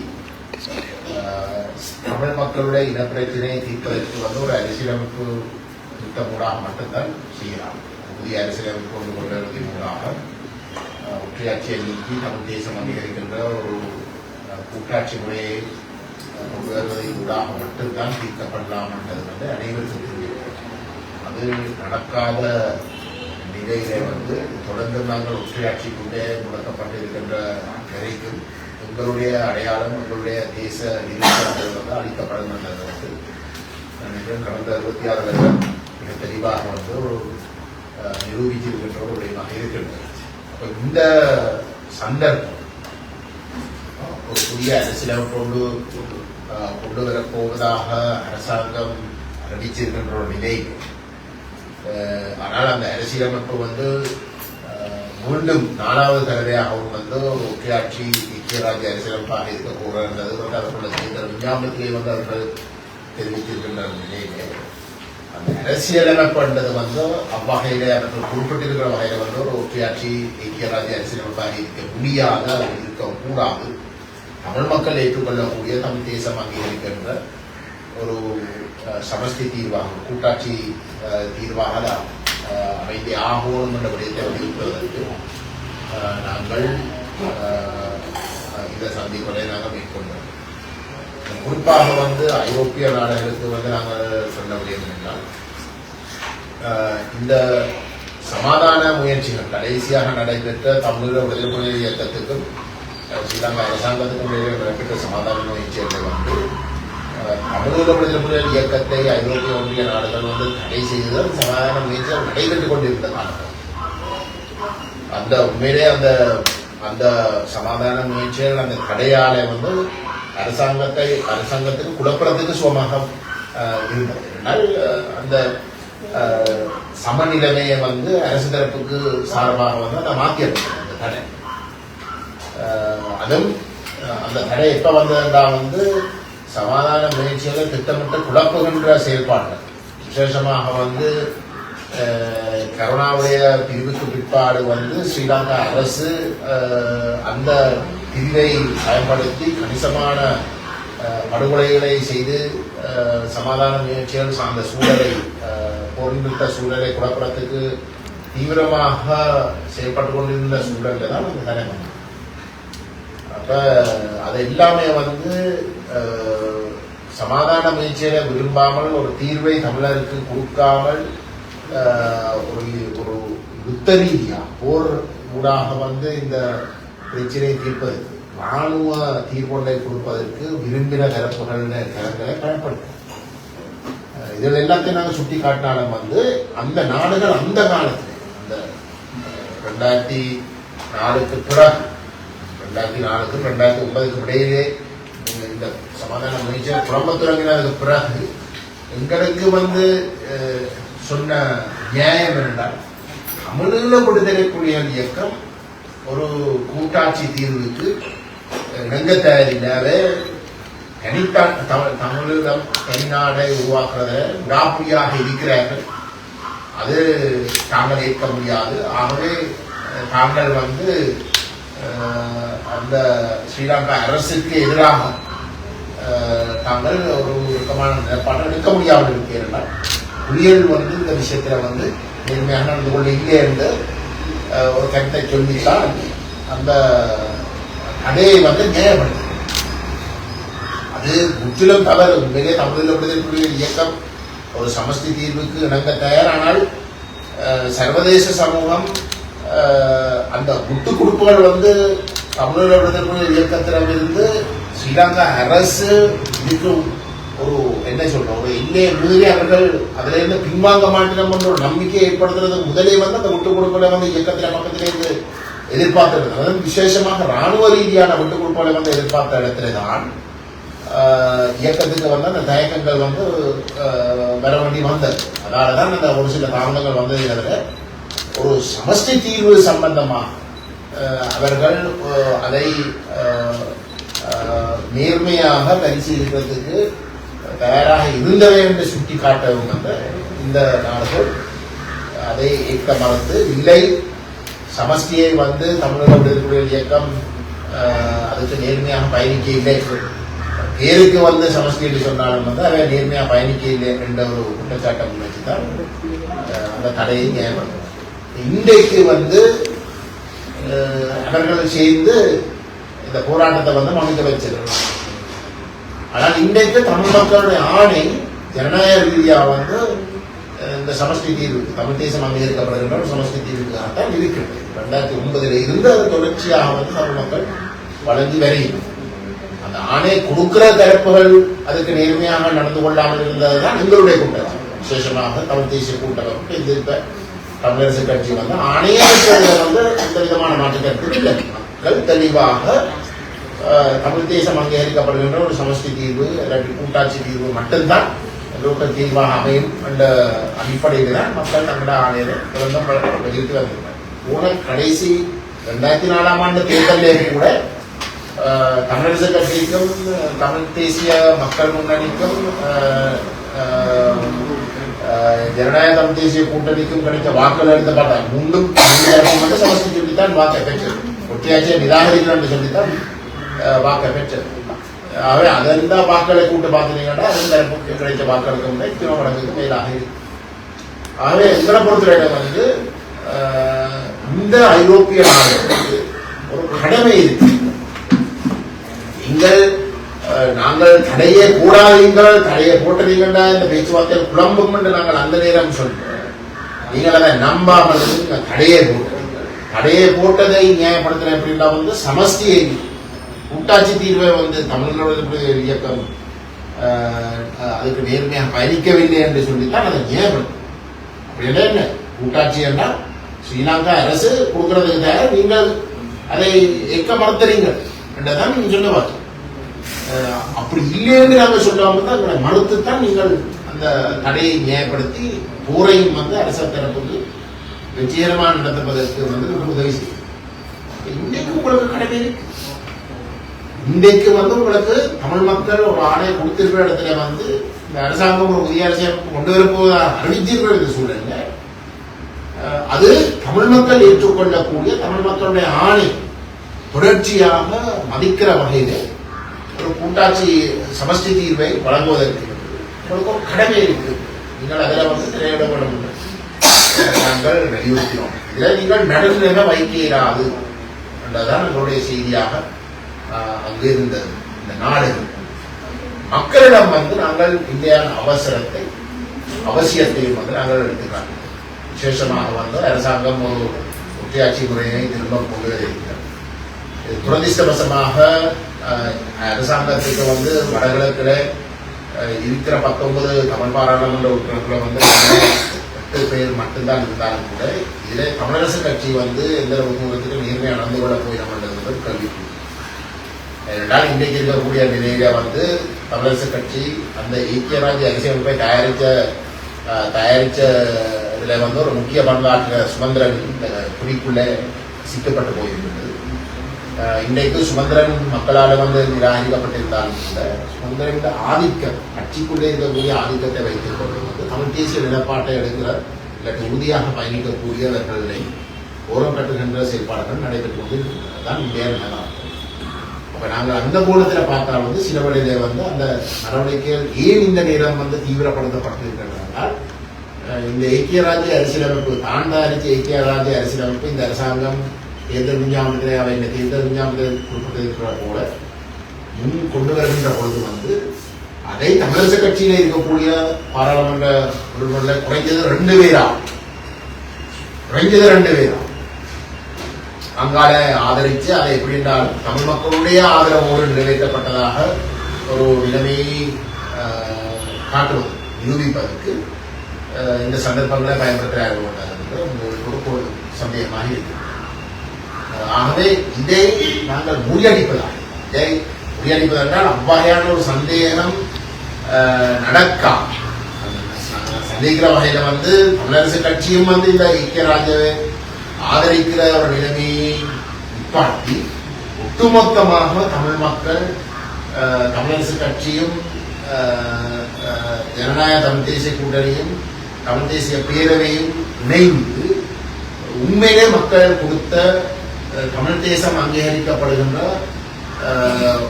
தமிழ் மக்களுடைய இனப்பிரச்சனையை தீர்ப்பதற்கு வந்து ஒரு அரசியலமைப்பு திட்டமூடாக மட்டும்தான் செய்யலாம். புதிய அரசியலமைப்பு கொண்டு கொள்வதற்கு மூலமாக ஒற்றையாட்சியை நீக்கி தமிழ் தேசம் அங்கீகரிக்கின்ற ஒரு கூட்டாட்சி முறையை கொண்டு வருவதை ஊடாக மட்டும்தான் தீர்க்கப்படலாம் என்றது வந்து அனைவருக்கும் தெரியும். அது நடக்காத நிலையிலே வந்து தொடர்ந்து நாங்கள் ஒற்றையாட்சிக்குள்ளே முடக்கப்பட்டிருக்கின்ற வரைக்கும் எங்களுடைய அடையாளம் எங்களுடைய தேச நிறுவனங்கள் வந்து அளிக்கப்படும் என்றது வந்து கடந்த 26 வருடம் மிக தெளிவாக வந்து ஒரு நிரூபித்திருக்கின்ற ஒரு விடயமாக இருக்கின்றது. இந்த சந்தர்ப்பம் ஒரு புதிய அரசியலமைப்பு கொண்டு வரப்போவதாக அரசாங்கம் அறிவிச்சிருக்கின்ற ஒரு நிலை. ஆனால் அந்த அரசியலமைப்பு வந்து மீண்டும் 4வது தடவையாகவும் வந்து ஒற்றையாட்சி ஐக்கிய ராஜ்ய அரசியலமைப்பாக இருக்க போகிறது வந்து அவர்களுடைய தேர்தல் விஞ்ஞாபனத்திலே வந்து அவர்கள் தெரிவித்திருக்கின்ற நிலையிலே அந்த அரசியலமைப்பு என்றது வந்து அவ்வகையிலே அவர்கள் குறிப்பிட்டிருக்கிற வகையில வந்து ஒரு ஒற்றையாட்சி ஐக்கிய ராஜ்ய அரசியலமைப்பாக இருக்க முடியாத இருக்கக்கூடாது. தமிழ் மக்கள் ஏற்றுக்கொள்ளக்கூடிய தமிழ் தேசம் அங்கீகரிக்கின்ற ஒரு சமஷ்டி தீர்வாக கூட்டாட்சி தீர்வாக அமைதி ஆகணும் என்ற விடயத்தை வலியுறுத்துவதற்கு நாங்கள் இந்த சந்திப்புகளை நாங்கள் மேற்கொண்டோம். குறிப்பாக வந்து ஐரோப்பிய நாடுகளுக்கு வந்து நாங்கள் சொன்ன விடயம் என்றால் இந்த சமாதான முயற்சிகள் கடைசியாக நடைபெற்ற தமிழீழ விடுதலை இயக்கத்துக்கும் ஸ்ரீலங்கா அரசாங்கத்துக்கும் நடைபெற்ற சமாதான முயற்சிகள் வந்து தமிழீழ விடுதலை இயக்கத்தை ஐரோப்பிய ஒன்றிய நாடுகள் வந்து தடை செய்தது சமாதான முயற்சிகள் நடைபெற்றுக் கொண்டிருந்த காலம். அந்த உண்மையிலே அந்த சமாதான முயற்சிகள் அந்த தடையாலே வந்து அரசாங்கத்துக்கு குழப்பறதுக்கு சுகமாக இருந்தது. அந்த சமநிலைமையை வந்து அரசு தரப்புக்கு சார்பாக வந்து அதை மாற்றியிருந்தது அந்த தடை. அதுவும் அந்த தடை எப்ப வந்ததுண்டா வந்து சமாதான முயற்சிகளை திட்டமிட்டு குழப்புகின்ற செயல்பாடு விசேஷமாக வந்து கருணாவுடைய பிரிவுக்கு பிற்பாடு வந்து ஸ்ரீலங்கா அரசு அந்த பிரிவை பயன்படுத்தி கணிசமான படுகொலைகளை செய்து சமாதான முயற்சிகள் சார்ந்த சூழலை போரிட்ட சூழலை குழப்பறதுக்கு தீவிரமாக செயல்பட்டு கொண்டிருந்த சூழலில் தான் அந்த தடை வந்தது. அப்ப அது எல்லாமே வந்து சமாதான முயற்சிகளை விரும்பாமல் ஒரு தீர்வை தமிழருக்கு கொடுக்காமல் ஒரு யுத்த ரீதியா போர் ஊடாக வந்து இந்த பிரச்சனையை தீர்ப்பதற்கு ராணுவ தீர்வொன்றை கொடுப்பதற்கு விரும்பின தரப்புகளை பயன்படுத்தும். இதில் எல்லாத்தையும் நாங்கள் சுட்டி காட்டினாலும் வந்து அந்த நாடுகள் அந்த காலத்தில் அந்த 2004க்கு பிறகு 2004க்கும் 2009க்கும் இடையிலே இந்த சமாதான முயற்சியை புறம்ப தொடங்கினதுக்கு பிறகு எங்களுக்கு வந்து சொன்ன நியாயம் என்றால் தமிழீழ விடுதலை புலிகள் இயக்கம் ஒரு கூட்டாட்சி தீர்வுக்கு இணங்க தயாரில்லாவே தமிழீழம் தனிநாடை உருவாக்குறத விடாப்புடியாக இருக்கிறார்கள். அது தாங்கள் ஏற்க முடியாது. ஆகவே தாங்கள் வந்து அந்த ஸ்ரீலங்கா அரசுக்கு எதிராக தாங்கள் ஒரு இறுக்கமான நிலைப்பாட்டை எடுக்க முடியாமல் இருக்கிறார்கள். புலிகள் வந்து இந்த விஷயத்துல வந்து நேர்மையாக நடந்து கொள்ள இல்லை என்று ஒரு கருத்தை சொல்லித்தான் அந்த கதையை வந்து நியாயப்படுத்த. அது முற்றிலும் தவறு. உண்மையிலே தமிழில் விடுதலை புலிகள் இயக்கம் ஒரு சமஷ்டி தீர்வுக்கு இணங்க தயாரானால் சர்வதேச சமூகம் அந்த விட்டு கொடுப்புகள் வந்து தமிழீழ விடுதலை புலிகள் இயக்கத்திலிருந்து ஸ்ரீலங்கா அரசு இதுக்கு ஒரு என்ன சொல்றோம் ஒரு எல்லையை மீறி அவர்கள் அதுல இருந்து பின்வாங்க மாட்டோம் என்ற ஒரு நம்பிக்கை ஏற்படுத்துறதுக்கு முதலே வந்து அந்த விட்டு கொடுப்புகளை வந்து இயக்கத்தில பக்கத்திலே இருந்து எதிர்பார்த்திருந்தது. அதாவது விசேஷமாக ராணுவ ரீதியான விட்டு கொடுப்புகளை வந்து எதிர்பார்த்த இடத்துல தான் இயக்கத்துக்கு வந்து அந்த தயக்கங்கள் வந்து வர வேண்டி வந்தது. அதனாலதான் அந்த ஒரு சில தாமதங்கள் வந்ததை தவிர ஒரு சமஷ்டி தீர்வு சம்பந்தமாக அவர்கள் அதை நேர்மையாக பரிசீலிக்கிறதுக்கு தயாராக இருந்தவை என்று சுட்டி காட்டவும் வந்து இந்த நாடுகள் அதை ஏற்க மறுத்து இல்லை, சமஷ்டியை வந்து தமிழக விடுதலை இயக்கம் அதுக்கு நேர்மையாக பயணிக்க இல்லை, பேருக்கு வந்து சமஷ்டி என்று சொன்னாலும் வந்து அதை நேர்மையாக பயணிக்க இல்லை என்ற ஒரு குற்றச்சாட்டை முன்வச்சுதான் அந்த தடையை நியாயப்படுத்தும். இன்றைக்கு வந்து அவர்கள் சேர்ந்து இந்த போராட்டத்தை வந்து மனித வச்சிருக்காங்க. ஆனால் இன்றைக்கு தமிழ் மக்களுடைய ஆணை ஜனநாயக ரீதியாக வந்து இந்த சமஷ்டி தீர்வு தமிழ் தேசம் அங்கீகரிக்கப்படுகின்ற ஒரு சமஷ்டி தீர்வுக்காகத்தான் இருக்கிறது. 2009 இருந்து அது தொடர்ச்சியாக வந்து தமிழ் மக்கள் வழங்கி வருகிறது. அந்த ஆணை கொடுக்கிற தரப்புகள் அதுக்கு நேர்மையாக நடந்து கொள்ளாமல் இருந்ததுதான் எங்களுடைய கூட்டம். விசேஷமாக தமிழ் தேசிய கூட்டமைப்பு இந்த தமிழரசு கட்சி வந்து ஆணையை வந்து எந்த விதமான மாற்று கருத்து இல்லை. மக்கள் தெளிவாக தமிழ் தேசம் அங்கீகரிக்கப்படுகின்ற ஒரு சமஷ்டி தீர்வு இல்லாட்டி கூட்டாட்சி தீர்வு மட்டும்தான் லோக்கல் தீர்வாக அமையும் என்ற அடிப்படையில் தான் மக்கள் தங்களோட ஆணையை வெளியிட்டு வந்திருந்தார். போன கடைசி 2004ஆம் ஆண்டு தேர்தலிலே கூட தமிழரசு கட்சிக்கும் தமிழ் தேசிய மக்கள் முன்னணிக்கும் ஜனநாயக தமிழ் தேசிய கூட்டணிக்கும் கிடைத்த வாக்குகள் எடுத்தப்பட்டார். முன்னும் வந்து சமஷ்டி சொல்லித்தான் வாக்கை பெற்றது. ஒட்டியாட்சியை நிராகரிக்கிறோம் என்று சொல்லித்தான் வாக்கை பெற்றது. ஆகவே அதெந்த வாக்களை கூட்டு பார்த்தீங்கன்னா அது கிடைத்த வாக்களுக்கு முன்னே இத்தனை மடங்குக்கு மேலாக இருக்கு. ஆகவே எங்களை பொறுத்தவரையிடம் வந்து இந்த ஐரோப்பிய நாடுகளுக்கு ஒரு கடமை இருக்கு. நாங்கள் தடையை கூடாதீங்கள், தடையை போட்டதீங்கன்னா இந்த பேச்சுவார்த்தை குழம்பும் என்று நாங்கள் அந்த நேரம் சொல்றோம். நீங்கள் அதை நம்பாமல் தடையை போட்டீங்கள். தடையை போட்டதை நியாயப்படுத்துறேன் அப்படின்னா வந்து சமஷ்டியை கூட்டாட்சி தீர்வை வந்து தமிழர்களுடைய இயக்கம் அதுக்கு நேர்மையாக பயணிக்கவில்லை என்று சொல்லித்தான் அதை நியாயப்படுத்தும். அப்படி என்ன கூட்டாட்சி என்றால் ஸ்ரீலங்கா அரசு கொடுக்கறதுக்கு தயார், நீங்கள் அதை ஏற்க மறுத்துறீங்கள் என்றதான் நீங்க சொல்ல பார்த்தோம். அப்படி இல்லைன்னு நாங்கள் சொல்லாமல் தான் மறுத்துத்தான் நீங்கள் அந்த தடையை நியாயப்படுத்தி போரையும் வந்து அரசு தரப்புக்கு வெற்றிகரமாக நடத்துவதற்கு வந்து உதவி செய்யும். இன்னைக்கு உங்களுக்கு கடமை இருக்கு. இன்றைக்கு வந்து உங்களுக்கு தமிழ் மக்கள் ஒரு ஆணையை கொடுத்திருக்கிற இடத்துல வந்து இந்த அரசாங்கம் ஒரு புதிய அரசியல் கொண்டு வரப்போவதாக அறிவித்திருக்கிற இந்த சூழல்ல அது தமிழ் மக்கள் ஏற்றுக்கொள்ளக்கூடிய தமிழ் மக்களுடைய ஆணை தொடர்ச்சியாக மதிக்கிற வகையில் ஒரு கூட்டாட்சி சமஷ்டி தீர்வை வழங்குவதற்கு உங்களுக்கு ஒரு கடமை இருக்கு. நீங்கள் அதில் வந்து திரையிடப்பட முடியும். நாங்கள் வலியுறுத்தினோம். இதில் நீங்கள் நடுநிலை வைக்க இயலாது என்றதான் எங்களுடைய செய்தியாக அங்கு இருந்த இந்த நாடு மக்களிடம் வந்து நாங்கள் இந்தியான அவசரத்தை அவசியத்தையும் வந்து நாங்கள் எடுத்துக்கிறாங்க. விசேஷமாக வந்து அரசாங்கம் ஒரு ஒற்றையாட்சி முறையை திரும்ப கொண்டு வருகிறது. துரதிருஷ்டவசமாக அரசாங்கத்துக்கு வந்து வடகிழக்கில் இருக்கிற 19 தமிழ் பாராளுமன்ற உறுப்பினர்களை வந்து 8 பேர் மட்டும்தான் இருந்தாலும் கூட இதில் தமிழரசு கட்சி வந்து எந்த தூரத்துக்கு நேர்மையாக நடந்து கொள்ள போயிடமாட்டது கல்வி. ஏனென்றால் இன்றைக்கு இருக்கக்கூடிய நிலையில வந்து தமிழரசு கட்சி அந்த ஐக்கிய ராஜ்ய அரசியலமைப்பை தயாரிச்ச இதுல வந்து ஒரு முக்கிய பங்காற்ற சுமந்திரன் குறிக்குள்ள சிக்கப்பட்டு போயிருந்தது. இன்றைக்கு சுமந்திரன் மக்களால் வந்து நிராகரிக்கப்பட்டிருந்தாலும் கூட சுமந்திரன் ஆதிக்கம் கட்சிக்குள்ளே இருக்கக்கூடிய ஆதிக்கத்தை வைத்துக் கொண்டு வந்து தமிழ் தேசிய நிலப்பாட்டை எடுக்கிற இல்லாட்டி உறுதியாக பயணிக்கக்கூடியவர்களை ஓரம் கட்டுகின்ற செயல்பாடுகள் நடைபெற்று கொண்டு தான் இந்தியா நிலம். அப்ப நாங்கள் அந்த கோணத்தில் பார்த்தா வந்து சில வழியிலே வந்து அந்த நடவடிக்கைகள் ஏன் இந்த நேரம் வந்து தீவிரப்படுத்தப்பட்டிருக்கின்றனால் இந்த ஐக்கிய ராஜ்ய அரசியலமைப்பு தான் தயாரித்த ஐக்கிய ராஜ்ய அரசியலமைப்பு இந்த அரசாங்கம் தேர்தல் விஞ்ஞாபனத்திலே அவை இந்த தேர்தல் விஞ்ஞாபனத்தில் குறிப்பிட்டிருக்கிற போல முன் கொண்டு வருகின்ற பொழுது வந்து அதை தமிழரசு கட்சியில இருக்கக்கூடிய பாராளுமன்ற உறுப்பினர்கள் குறைஞ்சது 2 பேரா அங்கால ஆதரித்து அதை எப்படி என்றால் தமிழ் மக்களுடைய ஆதரவோடு நிறைவேற்றப்பட்டதாக ஒரு நிலைமையை காட்டுவது நிரூபிப்பதற்கு இந்த சந்தர்ப்பங்களை பயன்படுத்துகிறார்கள் என்று உங்களுக்கு ஒரு சந்தேகமாக இருக்கு. ஆகவே இதை நாங்கள் முறியடிப்பதென்றால் அவ்வகையான ஒரு சந்தேகம் நடக்காம சந்தேகிற வகையில வந்து தமிழரசு கட்சியும் வந்து இந்த ஐக்கியராஜாவை ஆதரிக்கிற ஒரு நிலைமையை நிப்பாட்டி ஒட்டுமொத்தமாக தமிழ் மக்கள் தமிழரசு கட்சியும் ஜனநாயக தமிழ் தேசிய கூட்டணியும் தமிழ் தேசிய பேரவையும் இணைந்து உண்மையிலே மக்கள் கொடுத்த தமிழ் தேசம் அங்கீகரிக்கப்படுகின்ற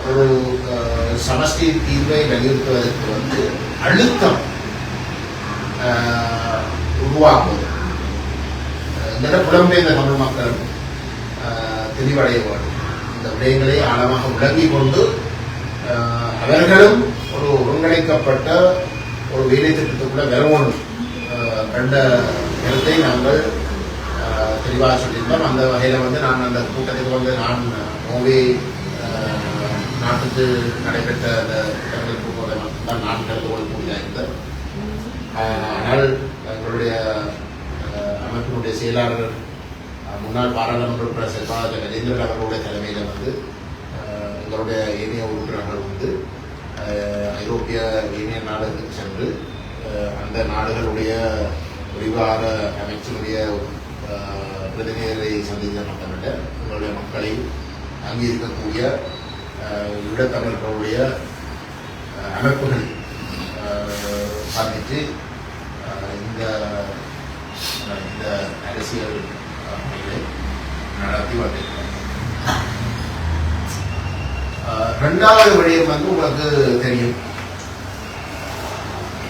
ஒரு சமஷ்டி தீர்வை வலியுறுத்துவதற்கு வந்து அழுத்தம் உருவாக்குவது இந்த புலம்பெயர்ந்த தமிழ் மக்கள் தெளிவடைய வேண்டும். இந்த விடயங்களை ஆழமாக விளங்கிக் கொண்டு அவர்களும் ஒரு ஒருங்கிணைக்கப்பட்ட ஒரு வேலை திட்டத்துக்குள்ள வரணும் கண்ட கருத்தை நாங்கள் தெளிவாக சொல்லியிருந்தோம். அந்த வகையில் வந்து நான் அந்த கூட்டத்துக்கு வந்து நான் நோவே நாட்டுக்கு நடைபெற்ற அந்த திட்டங்களுக்கு போதை மட்டும்தான் நான் கலந்து கொள்ளக்கூடியதாக இருந்தேன். ஆனால் எங்களுடைய அமைப்பினுடைய செயலாளர் முன்னாள் பாராளுமன்ற உறுப்பினர் செல்வாராஜ கஜேந்திரன் அவர்களுடைய தலைமையில் வந்து எங்களுடைய ஏனைய உறுப்பினர்கள் வந்து ஐரோப்பிய யூனியன் நாடுகளுக்கு சென்று அந்த நாடுகளுடைய விவகார அமைச்சினுடைய பிரதிநிதிகளை சந்தித்த மட்டுமல்ல எங்களுடைய மக்களை அங்கே இருக்கக்கூடிய ஈழத்தமிழர்களுடைய அமைப்புகள் சந்தித்து இந்த அரசியல் நடத்தி வந்திருக்கிறோம். 2வது விடயம் வந்து உங்களுக்கு தெரியும்,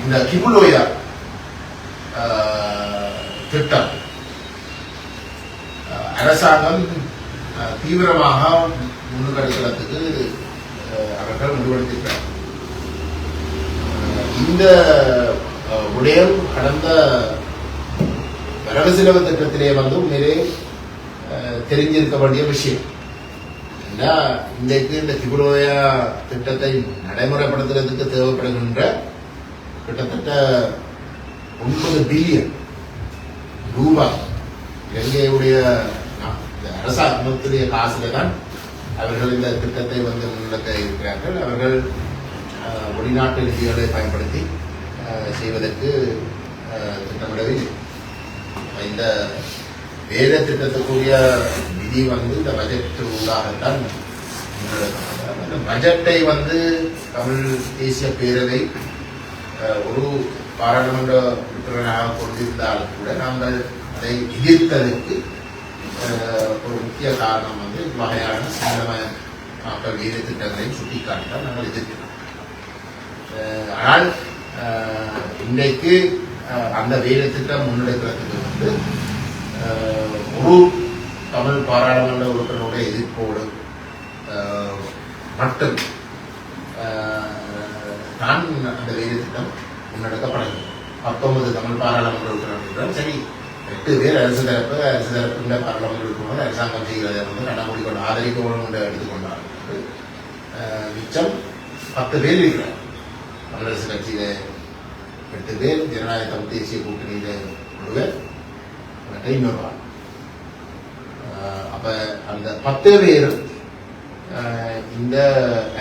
இந்த கிபுலோயா திட்டம் அரசாங்கம் தீவிரமாக முன்னெடுக்கிறதுக்கு அவர்கள் முடிவெடுத்திருக்கிறார். இந்த விடயம் கடந்த வரவு செலவு திட்டத்திலே வந்து உண்மையிலே தெரிஞ்சிருக்க வேண்டிய விஷயம். இன்றைக்கு இந்த கிபுலோயா திட்டத்தை நடைமுறைப்படுத்துறதுக்கு தேவைப்படுகின்ற கிட்டத்தட்ட 9 பில்லியன் ரூபாய் இலங்கையுடைய அரசாங்கத்துடைய காசுல தான் அவர்கள் இந்த திட்டத்தை வந்து முன்னெடுக்க இருக்கிறார்கள். அவர்கள் வெளிநாட்டு நிதிகளை பயன்படுத்தி செய்வதற்கு திட்டமிடவில்லை. இந்த வேலை திட்டத்துக்குரிய நிதி வந்து இந்த பட்ஜெட் ஊடாகத்தான் முன்னெடுக்கப்பட்டது. பட்ஜெட்டை வந்து தமிழ் தேசிய பேரவை ஒரு பாராளுமன்ற உறுப்பினராக கொண்டிருந்தாலும் கூட நாங்கள் அதை எதிர்த்ததற்கு ஒரு முக்கிய காரணம் வந்து வகையான சிங்களமயமாக்கல் வேலை திட்டங்களை சுட்டிக்காட்டினால் நாங்கள் எதிர்க்கிறோம். ஆனால் இன்றைக்கு அந்த வேலை திட்டம் முன்னெடுக்கிறதுக்கு வந்து ஒரு தமிழ் பாராளுமன்ற உறுப்பினருடைய எதிர்ப்போடு மட்டும் தான் அந்த வேலை திட்டம் முன்னெடுக்கப்படவில்லை. 19 தமிழ் பாராளுமன்ற உறுப்பினர்கள் சரி 8 பேர் அரசு தரப்பு பாராளுமன்ற உறுப்பினர் அரசாங்கம் செய்கிறதை வந்து நடைமுறை கொண்டு ஆதரிக்கணும் என்று எடுத்துக்கொண்டார்கள். மிச்சம் 10 பேர் இருக்கிறார். தமிழரசு கட்சியில 8 பேர், ஜனநாயக தமிழ் தேசிய கூட்டணியில ஒருவர், இன்னொரு ஆள். அப்ப அந்த 10 பேர் இந்த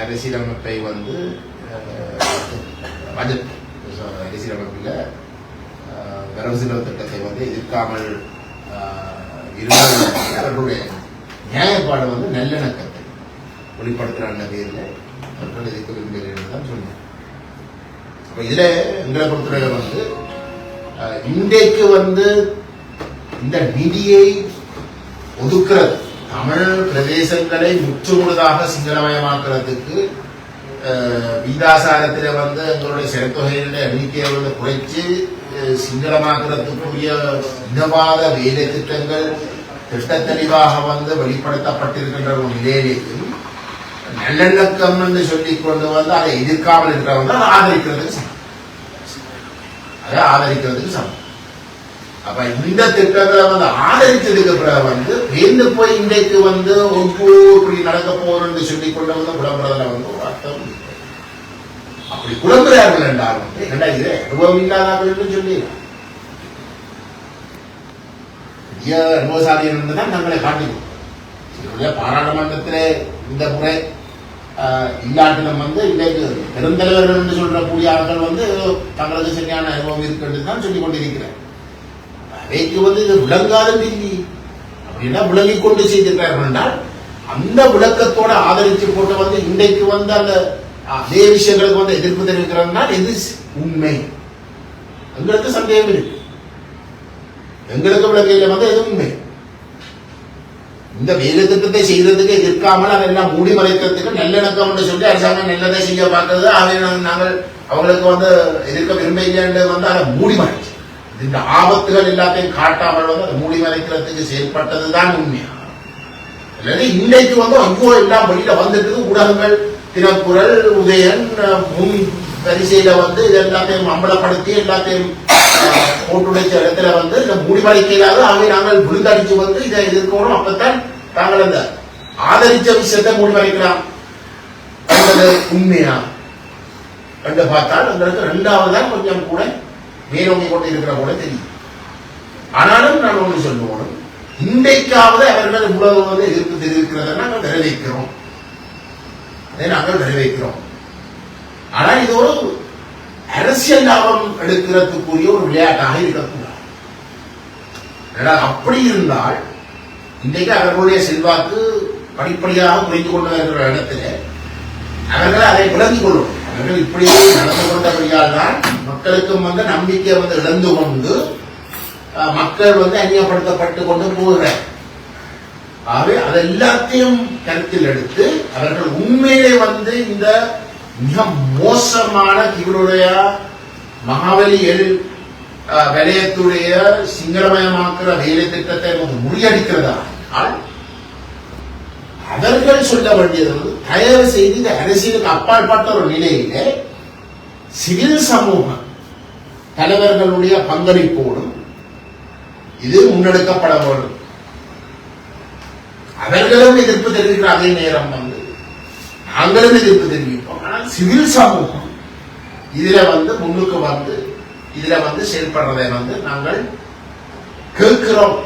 அரசியலமைப்பை வந்து பட்ஜெட் அரசியலமைப்பில் வரவு செலவு திட்டத்தை வந்து எதிர்க்காமல் அவர்களுடைய நியாயப்பாடு வந்து நல்லிணக்கத்தை வெளிப்படுத்துகிற பேரில் அவர்கள் எதிர்க்க விரும்புகிறேன் தான் சொன்னேன். அப்ப இதுல எங்களை பொறுத்தவரை வந்து இன்றைக்கு வந்து இந்த நிதியை ஒதுக்குறது தமிழ் பிரதேசங்களை முற்றுமுழுதாக சிங்களமயமாக்குறதுக்கு வீதாசாரத்தில வந்து எங்களுடைய சிறைத்தொகைகளுடைய எண்ணிக்கையை வந்து குறைச்சு சிங்களமாக்குறதுக்குரிய இனவாத வேலை திட்டங்கள் திட்டத்தெளிவாக வந்து வெளிப்படுத்தப்பட்டிருக்கின்ற ஒரு நிலையிலேயும் நல்லிணக்கம் என்று சொல்லிக் கொண்டு வந்து அதை எதிர்க்காமல் இருக்கிறவங்க அதை ஆதரிக்கிறதுக்கு சமம். அதை ஆதரிக்கிறதுக்கு சமம். அப்ப இந்த திட்டங்களை வந்து ஆதரிச்சதுக்கு பிறகு வந்து வேந்து போய் இன்றைக்கு வந்து இப்படி நடக்க போறோம்னு சொல்லிக் கொண்டு வந்து விளம்பரத்துல வந்து ஒரு அர்த்தம் இல்லை. அப்படி குழம்புறார்கள் என்றால் வந்து என்ன இது அனுபவம் இல்லாதவர்கள் சொல்லி பெரிய அனுபவசாலிகள் தான் தங்களை காட்டிக்கணும். பாராளுமன்றத்திலே இந்த முறை இல்லாட்டிலும் வந்து இன்றைக்கு பெருந்தலைவர்கள் என்று சொல்ற கூடிய ஆட்கள் வந்து தங்களுக்கு சரியான அனுபவம் இருக்கு தான் சொல்லிக் கொண்டிருக்கிறேன். அவைக்கு வந்து இது விளங்காதது இல்லை அப்படின்னா விளங்கி கொண்டு செய்திருக்கிறார்கள் என்றால் அந்த விளக்கத்தோட ஆதரிச்சு போட்டு வந்து இன்றைக்கு வந்து அந்த அதே விஷயங்களுக்கு வந்து எதிர்ப்பு தெரிவிக்கிறதுனா இது உண்மை. எங்களுக்கு சந்தேகம் இருக்கு. எங்களுக்கு விளக்கையில வந்து எது உண்மை. இந்த வேலை திட்டத்தை செய்யறதுக்கு எதிர்க்காமல் அதெல்லாம் மூடி மறைக்கிறதுக்கு நல்லிணக்கம் சொல்லி அரசாங்கம் நல்லதை செய்ய பார்க்கறது அதை நாங்கள் அவங்களுக்கு வந்து எதிர்க்க விரும்பலைன்னு வந்து அதை மூடி மறைச்சு இந்த ஆபத்துகள் எல்லாத்தையும் காட்டாமல் வந்து அதை மூடி மறைக்கிறதுக்கு செயல்பட்டதுதான் உண்மையா. அல்லது இன்றைக்கு வந்து அங்கோ எல்லாம் வெளியில வந்துட்டு ஊடகங்கள் தினக்குரல் உதயன் முன் வரிசையில வந்து இது எல்லாத்தையும் அம்பலப்படுத்தி எல்லாத்தையும் போட்டுடைச்ச இடத்துல வந்து இந்த முடிவடைக்கையிலாக அவை நாங்கள் விழுந்தடிச்சு வந்து இதை எதிர்க்கணும். அப்பத்தான் தாங்கள் அந்த ஆதரிச்ச விஷயத்தை முடிவடைக்கலாம் உண்மையா என்று பார்த்தால் எங்களுக்கு இரண்டாவதுதான் கொஞ்சம் கூட மேலோங்கி கொண்டு இருக்கிற கூட தெரியும். ஆனாலும் நான் ஒன்று சொல்லுவோம், இன்றைக்காவது அவர்கள் இவ்வளவு வந்து எதிர்ப்பு தெரிவிக்கிறத நாங்கள் நிறைவேற்கிறோம். அதை நாங்கள் நிறைவேற்கிறோம். ஆனால் இது ஒரு அரசியல் லாபம் எடுக்கிறதுக்குரிய ஒரு விளையாட்டாக இருக்கக்கூடாது. அப்படி இருந்தால் இன்றைக்கு அவர்களுடைய செல்வாக்கு படிப்படியாக குறைந்து கொண்டு வருகிற இடத்துல அவர்கள் அதை விளங்கிக் கொள்ளும். அவர்கள் இப்படியே நடந்து கொண்டபடியால் தான் மக்களுக்கும் வந்து நம்பிக்கை வந்து இழந்து கொண்டு மக்கள் வந்து அந்நியப்படுத்தப்பட்டு கொண்டு போகிறார். ஆகவே அது எல்லாத்தையும் கருத்தில் எடுத்து அவர்கள் உண்மையிலே வந்து இந்த மிக மோசமான இவருடைய மகாவலி வலயத்துடைய சிங்களமயமாக்குற வேலை திட்டத்தை முறியடிக்கிறதா அவர்கள் சொல்ல வேண்டியது வந்து தயவு செய்து இந்த அரசியலுக்கு அப்பாற்பட்ட ஒரு நிலையில சிவில் சமூக தலைவர்களுடைய பங்களிப்போடும் இது முன்னெடுக்கப்பட வேண்டும். அவர்களும் எதிர்ப்பு தெரிவிக்கிற அதே நேரம் வந்து நாங்களும் எதிர்ப்பு தெரிவிப்போம். ஆனால் சிவில் சமூகம் இதுல வந்து முன்னுக்கு வந்து இதுல வந்து செயல்படுறதை வந்து நாங்கள் கேட்கிறோம்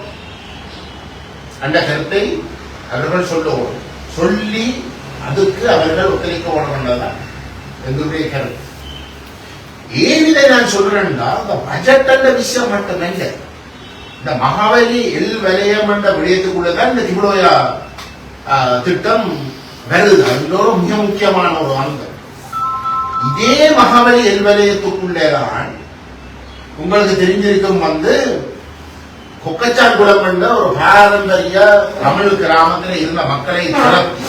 அந்த கருத்தை அவர்கள் சொல்லுவோம். சொல்லி அதுக்கு அவர்கள் ஒத்துழைக்க வேண்டும்ன்றதுதான் எங்களுடைய கருத்து. ஏன் இதை நான் சொல்றேன்னா இந்த பட்ஜெட் என்ற விஷயம் மட்டுமல்ல, இந்த மகாவலி வலயம் என்ற விடயத்துக்குள்ளதான் இந்த திபுலோயா திட்டம் வருது. அதோட மிக முக்கியமான ஒரு அங்கம். இதே மகாவலி வலயத்துக்குள்ளேதான் உங்களுக்கு தெரிஞ்சிருக்கும் வந்து கொக்கச்சான்குளம் என்ற ஒரு பாரம்பரிய தமிழ் கிராமத்தில் இருந்த மக்களை திரட்டி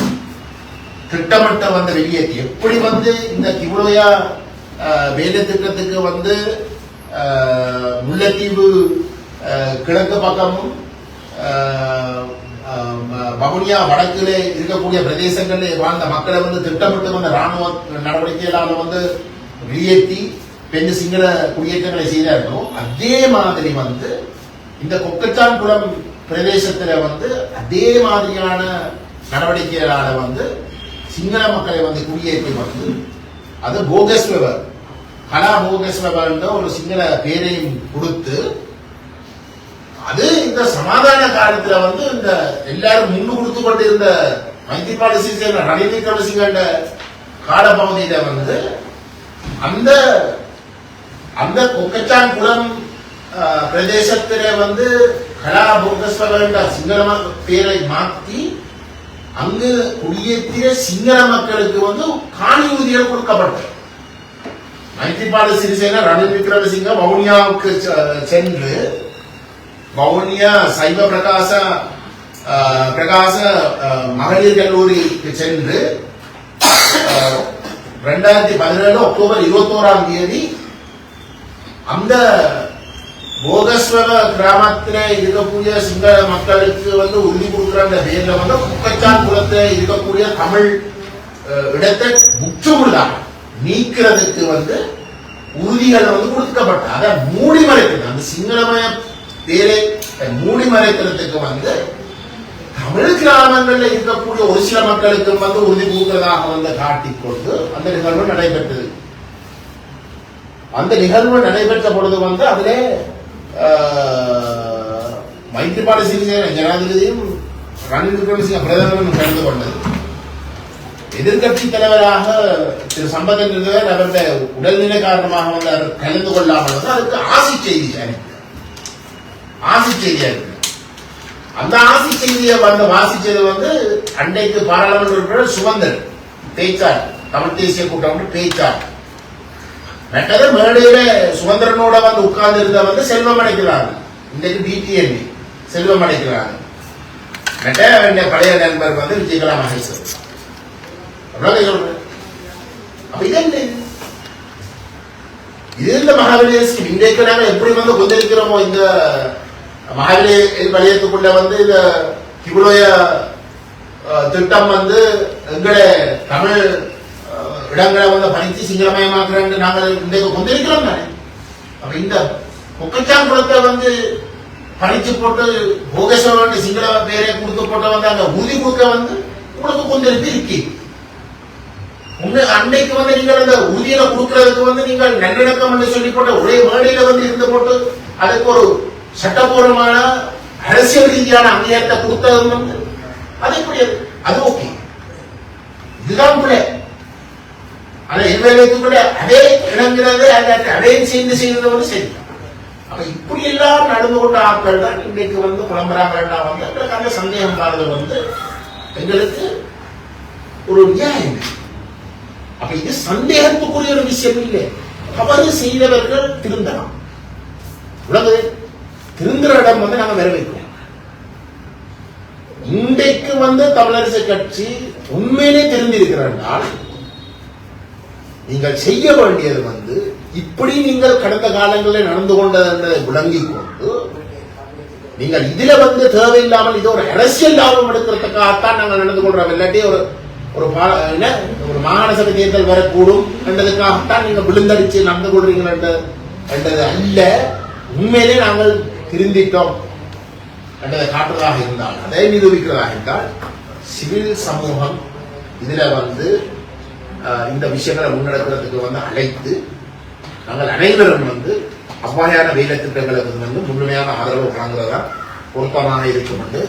திட்டமிட்ட வந்து வெளியேற்றி எப்படி வந்து இந்த திபுலோயா வேலை திட்டத்துக்கு வந்து முல்லைத்தீவு கிழக்கு பக்கமும் வவுனியா வடக்கிலே இருக்கக்கூடிய பிரதேசங்களில் வாழ்ந்த மக்களை வந்து திட்டமிட்டு வந்த ராணுவ நடவடிக்கைகளால வந்து வெளியேற்றி பெண் சிங்கள குடியேற்றங்களை செய்தார்களோ அதே மாதிரி வந்து இந்த கொக்கச்சான்குளம் பிரதேசத்துல வந்து அதே மாதிரியான நடவடிக்கைகளால வந்து சிங்கள மக்களை வந்து குடியேற்றி வந்து அது போகஸ் வெவர் கலா போகஸ் வெவர் ஒரு சிங்கள பேரையும் கொடுத்து அது இந்த சமாதான காலத்துல வந்து இந்த எல்லாரும் முன்னு கொடுத்து கொண்டு இருந்த மைத்திரிபால சிறிசேன ரணில் விக்ரமசிங்க காலப்பகுதியில வந்து அந்த அந்த கொக்கச்சான்குளம் பிரதேசத்தில வந்து கலா போகஸ் வெவர் சிங்கள பேரை மாற்றி அங்கு குடியேற்றிய சிங்கள மக்களுக்கு வந்து காணி உறுதிகள் கொடுக்கப்பட்டது. மைத்திரிபால சிறிசேன ரணில் விக்ரமசிங்க வவுனியாவுக்கு சென்று வவுனியா சைவ பிரகாச மகளிர் கல்லூரிக்கு சென்று 2017 அக்டோபர் 21 அந்த போகஸ்வர கிராமத்திலே இருக்கக்கூடிய சிங்கள மக்களுக்கு வந்து உறுதி கொடுக்கிற அந்த பேர்ல வந்து குக்கச்சான் குளத்தில் இருக்கக்கூடிய தமிழ் இடத்தை முற்றுமுழுதாக நீக்கிறதுக்கு உறுதிகளை கொடுக்கப்பட்ட அதை மூடி மறைக்கிறது அந்த சிங்களமய வேலை மூடி மறைக்கிறதுக்கு தமிழ் கிராமங்கள்ல இருக்கக்கூடிய ஒரு சில மக்களுக்கு உறுதி கூறுவதாக காட்டிக்கொண்டு அந்த நிகழ்வு நடைபெற்றது. அந்த நிகழ்வு நடைபெற்ற பொழுது அதிலே மைத்ரிபால சிறிசேன ஜனாதிபதியும் ரணில் விக்ரமசிங்க பிரதமரும் கலந்து கொண்டது. எதிர்கட்சி தலைவராக திரு சம்பந்தன் இருந்தவர் அவருடைய உடல்நிலை காரணமாக அவர் கலந்து கொள்ளாமல் அதுக்கு ஆசி செய்தி இருக்கு. அந்த ஆசி செய்தியை வாசிச்சது அன்றைக்கு பாராளுமன்ற உறுப்பினர் சுமந்தர் பேச்சார் தமிழ் தேசிய கூட்டம் பேச்சார். மற்றது மேடையில சுமந்திரனோட உட்கார்ந்து இருந்த செல்வம் அடைக்கிறார்கள். இன்றைக்கு டிடிஎன்பி செல்வம் அடைக்கிறார்கள். மற்ற பழைய நண்பர் விஜயகலா மகேஸ்வரன். அப்ப இது இந்த மகாவிலேய ஸ்கீம் இன்றைக்கு நாங்க எப்படி கொண்டிருக்கிறோமோ இந்த மகாவிலேய வலயத்துக்குள்ள இந்த கிபுலோய திட்டம் எங்களை தமிழ் இடங்களை பணித்து சிங்களமயமாக்குறேன் நாங்கள் இன்றைக்கு கொண்டிருக்கிறோம் தானே. அப்ப இந்த முக்கச்சாங்குளத்தை பணிச்சு போட்டு போகேஸ்வரன் சிங்கள பேரை கொடுத்து போட்ட அந்த உறுதி கொடுக்க உங்களுக்கு கொண்டிருக்கு இருக்கி அன்னைக்கு நீங்கள் அந்த உறுதியில கொடுக்கறதுக்கு நீங்கள் நல்லிணக்கம் என்று சொல்லி போட்ட ஒரே மேடையில இருந்து போட்டு அதுக்கு ஒரு சட்டப்பூர்வமான அரசியல் ரீதியான அங்கீகாரத்தை கொடுத்தது அது எப்படி அது ஓகே இதுதான் பிள்ளை. ஆனா எல்வேலைக்குள்ள அதே இணங்கிறது அதையும் செய்தது சரி. அப்ப இப்படி எல்லாம் நடந்து கொண்ட ஆட்கள் தான் இன்னைக்கு புலம்புறாங்க எங்களுக்கு அந்த சந்தேகம் பாருங்க எங்களுக்கு ஒரு நியாயம். அப்ப இது சந்தேகத்துக்குரிய ஒரு விஷயம் இல்லை. தவறு செய்தவர்கள் திருந்தலாம். உலக திருந்துற இடம் நாங்க வரவேற்கிறோம். இன்றைக்கு தமிழரசு கட்சி உண்மையிலே திருந்திருக்கிறார்கள். நீங்கள் செய்ய வேண்டியது இப்படி நீங்கள் கடந்த காலங்களில் நடந்து கொண்டது என்பதை விளங்கிக் கொண்டு நீங்கள் இதுல தேவையில்லாமல் இது ஒரு அரசியல் லாபம் எடுக்கிறதுக்காகத்தான் நாங்கள் நடந்து கொள்றோம். இல்லாட்டி ஒரு மாகாண சபை தேர்தல் வரக்கூடும் என்றதுக்காகத்தான் நீங்க விழுந்தடிச்சு நடந்து கொள்றீங்க என்றது அல்ல. உண்மையிலே நாங்கள் திருந்திட்டோம் என்றதை காட்டுறதாக இருந்தால் அதை நிரூபிக்கிறதாக இருந்தால் சிவில் சமூகம் இதுல இந்த விஷயங்களை முன்னெடுக்கிறதுக்கு அழைத்து நாங்கள் அனைவரும் அவ்வாறான வேலை திட்டங்களுக்கு முழுமையான ஆதரவு வழங்குறதா பொருத்தமாக இருக்கும் என்று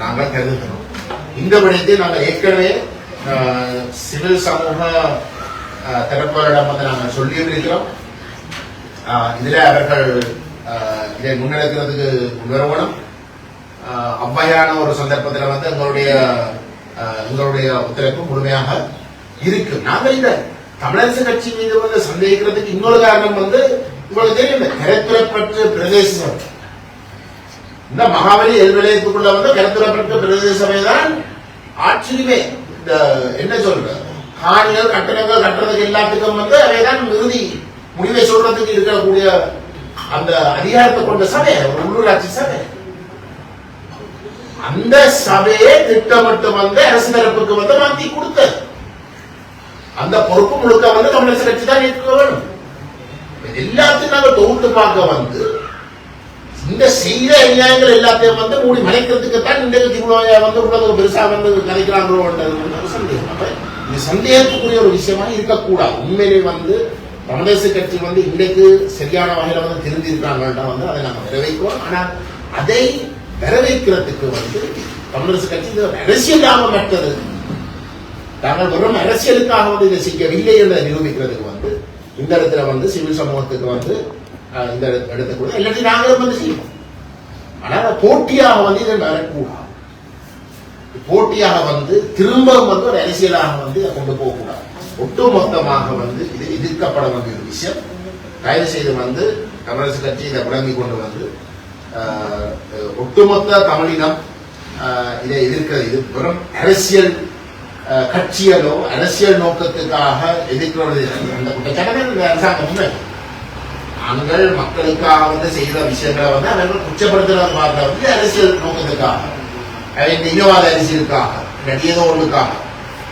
நாங்கள் கருதுகிறோம். இந்த விடயத்தை நாங்கள் ஏற்கனவே சிவில் சமூக தரப்பினரிடம் நாங்கள் சொல்லியிருக்கிறோம். இதுல அவர்கள் இதை முன்னெடுக்கிறதுக்கு முன்வரணும். அவ்வாறான ஒரு சந்தர்ப்பத்தில் எங்களுடைய ஒத்துழைப்பு முழுமையாக இருக்கு. நாங்கள் இந்த தமிழரசு கட்சி மீது சந்தேகிக்கிறதுக்கு இன்னொரு காரணம் உங்களுக்கு தெரியும் கரைத்துறைப்பற்று பிரதேசம். இந்த மகாபலி எல்வலயத்துக்குள்ள கரைத்துறைப்பற்று பிரதேச சபை தான் ஆட்சியுமே இந்த என்ன சொல்ற காணிகள் கட்டணங்கள் கட்டுறதுக்கு எல்லாத்துக்கும் அவைதான் இறுதி முடிவை சொல்றதுக்கு இருக்கக்கூடிய அந்த அதிகாரத்தை கொண்ட சபை ஒரு உள்ளூராட்சி சபை. அந்த சபையை திட்டமிட்டு அரசு தரப்புக்கு மாற்றி கொடுத்தது. அந்த பொறுப்பு முழுக்க தமிழரசு கட்சி தான் ஏற்க வேணும். எல்லாத்தையும் நாங்கள் தொகுத்து பார்க்க இந்த செய்த அநியாயங்கள் எல்லாத்தையும் மூடி மறைக்கிறதுக்கு தான் இன்றைக்கு உள்ளது பெருசா கலைக்கிறாங்களோ சந்தேகம். இது சந்தேகத்துக்குரிய ஒரு விஷயமா இருக்கக்கூடாது. உண்மையிலே தமிழரசு கட்சி இன்றைக்கு சரியான வகையில திருந்திருக்காங்கன்றா அதை நாங்கள் வரவேற்கிறோம். ஆனால் அதை வரவேற்கிறதுக்கு தமிழரசு கட்சி அரசியல் லாபம் மற்றது. நாங்கள் வெறும் அரசியலுக்காக இதை செய்யவில்லை என்று நிரூபிக்கிறதுக்கு இந்த இடத்துல சிவில் சமூகத்துக்கு இந்த இடத்தை கூட எல்லாத்தையும் நாங்களும் செய்வோம். ஆனால் போட்டியாக இதை வரக்கூடாது. போட்டியாக திரும்ப ஒரு அரசியலாக இதை கொண்டு போகக்கூடாது. ஒட்டுமொத்தமாக இது எதிர்க்கப்பட வேண்டிய ஒரு விஷயம். தயவு செய்து தமிழரசு கட்சி இதை விளங்கி கொண்டு ஒட்டுமொத்த தமிழினம் இதை எதிர்க்கிறது. இது வெறும் அரசியல் கட்சிகளோ அரசியல் நோக்கத்துக்காக எதிர்க்கிறது அந்த குற்றச்சாட்டு அரசாங்கம் நாங்கள் மக்களுக்காக செய்த விஷயங்களை அவர்கள் குற்றப்படுத்துறது பார்க்க அரசியல் நோக்கத்துக்காக இனவாத அரசியலுக்காக ஏதோ ஒன்றுக்காக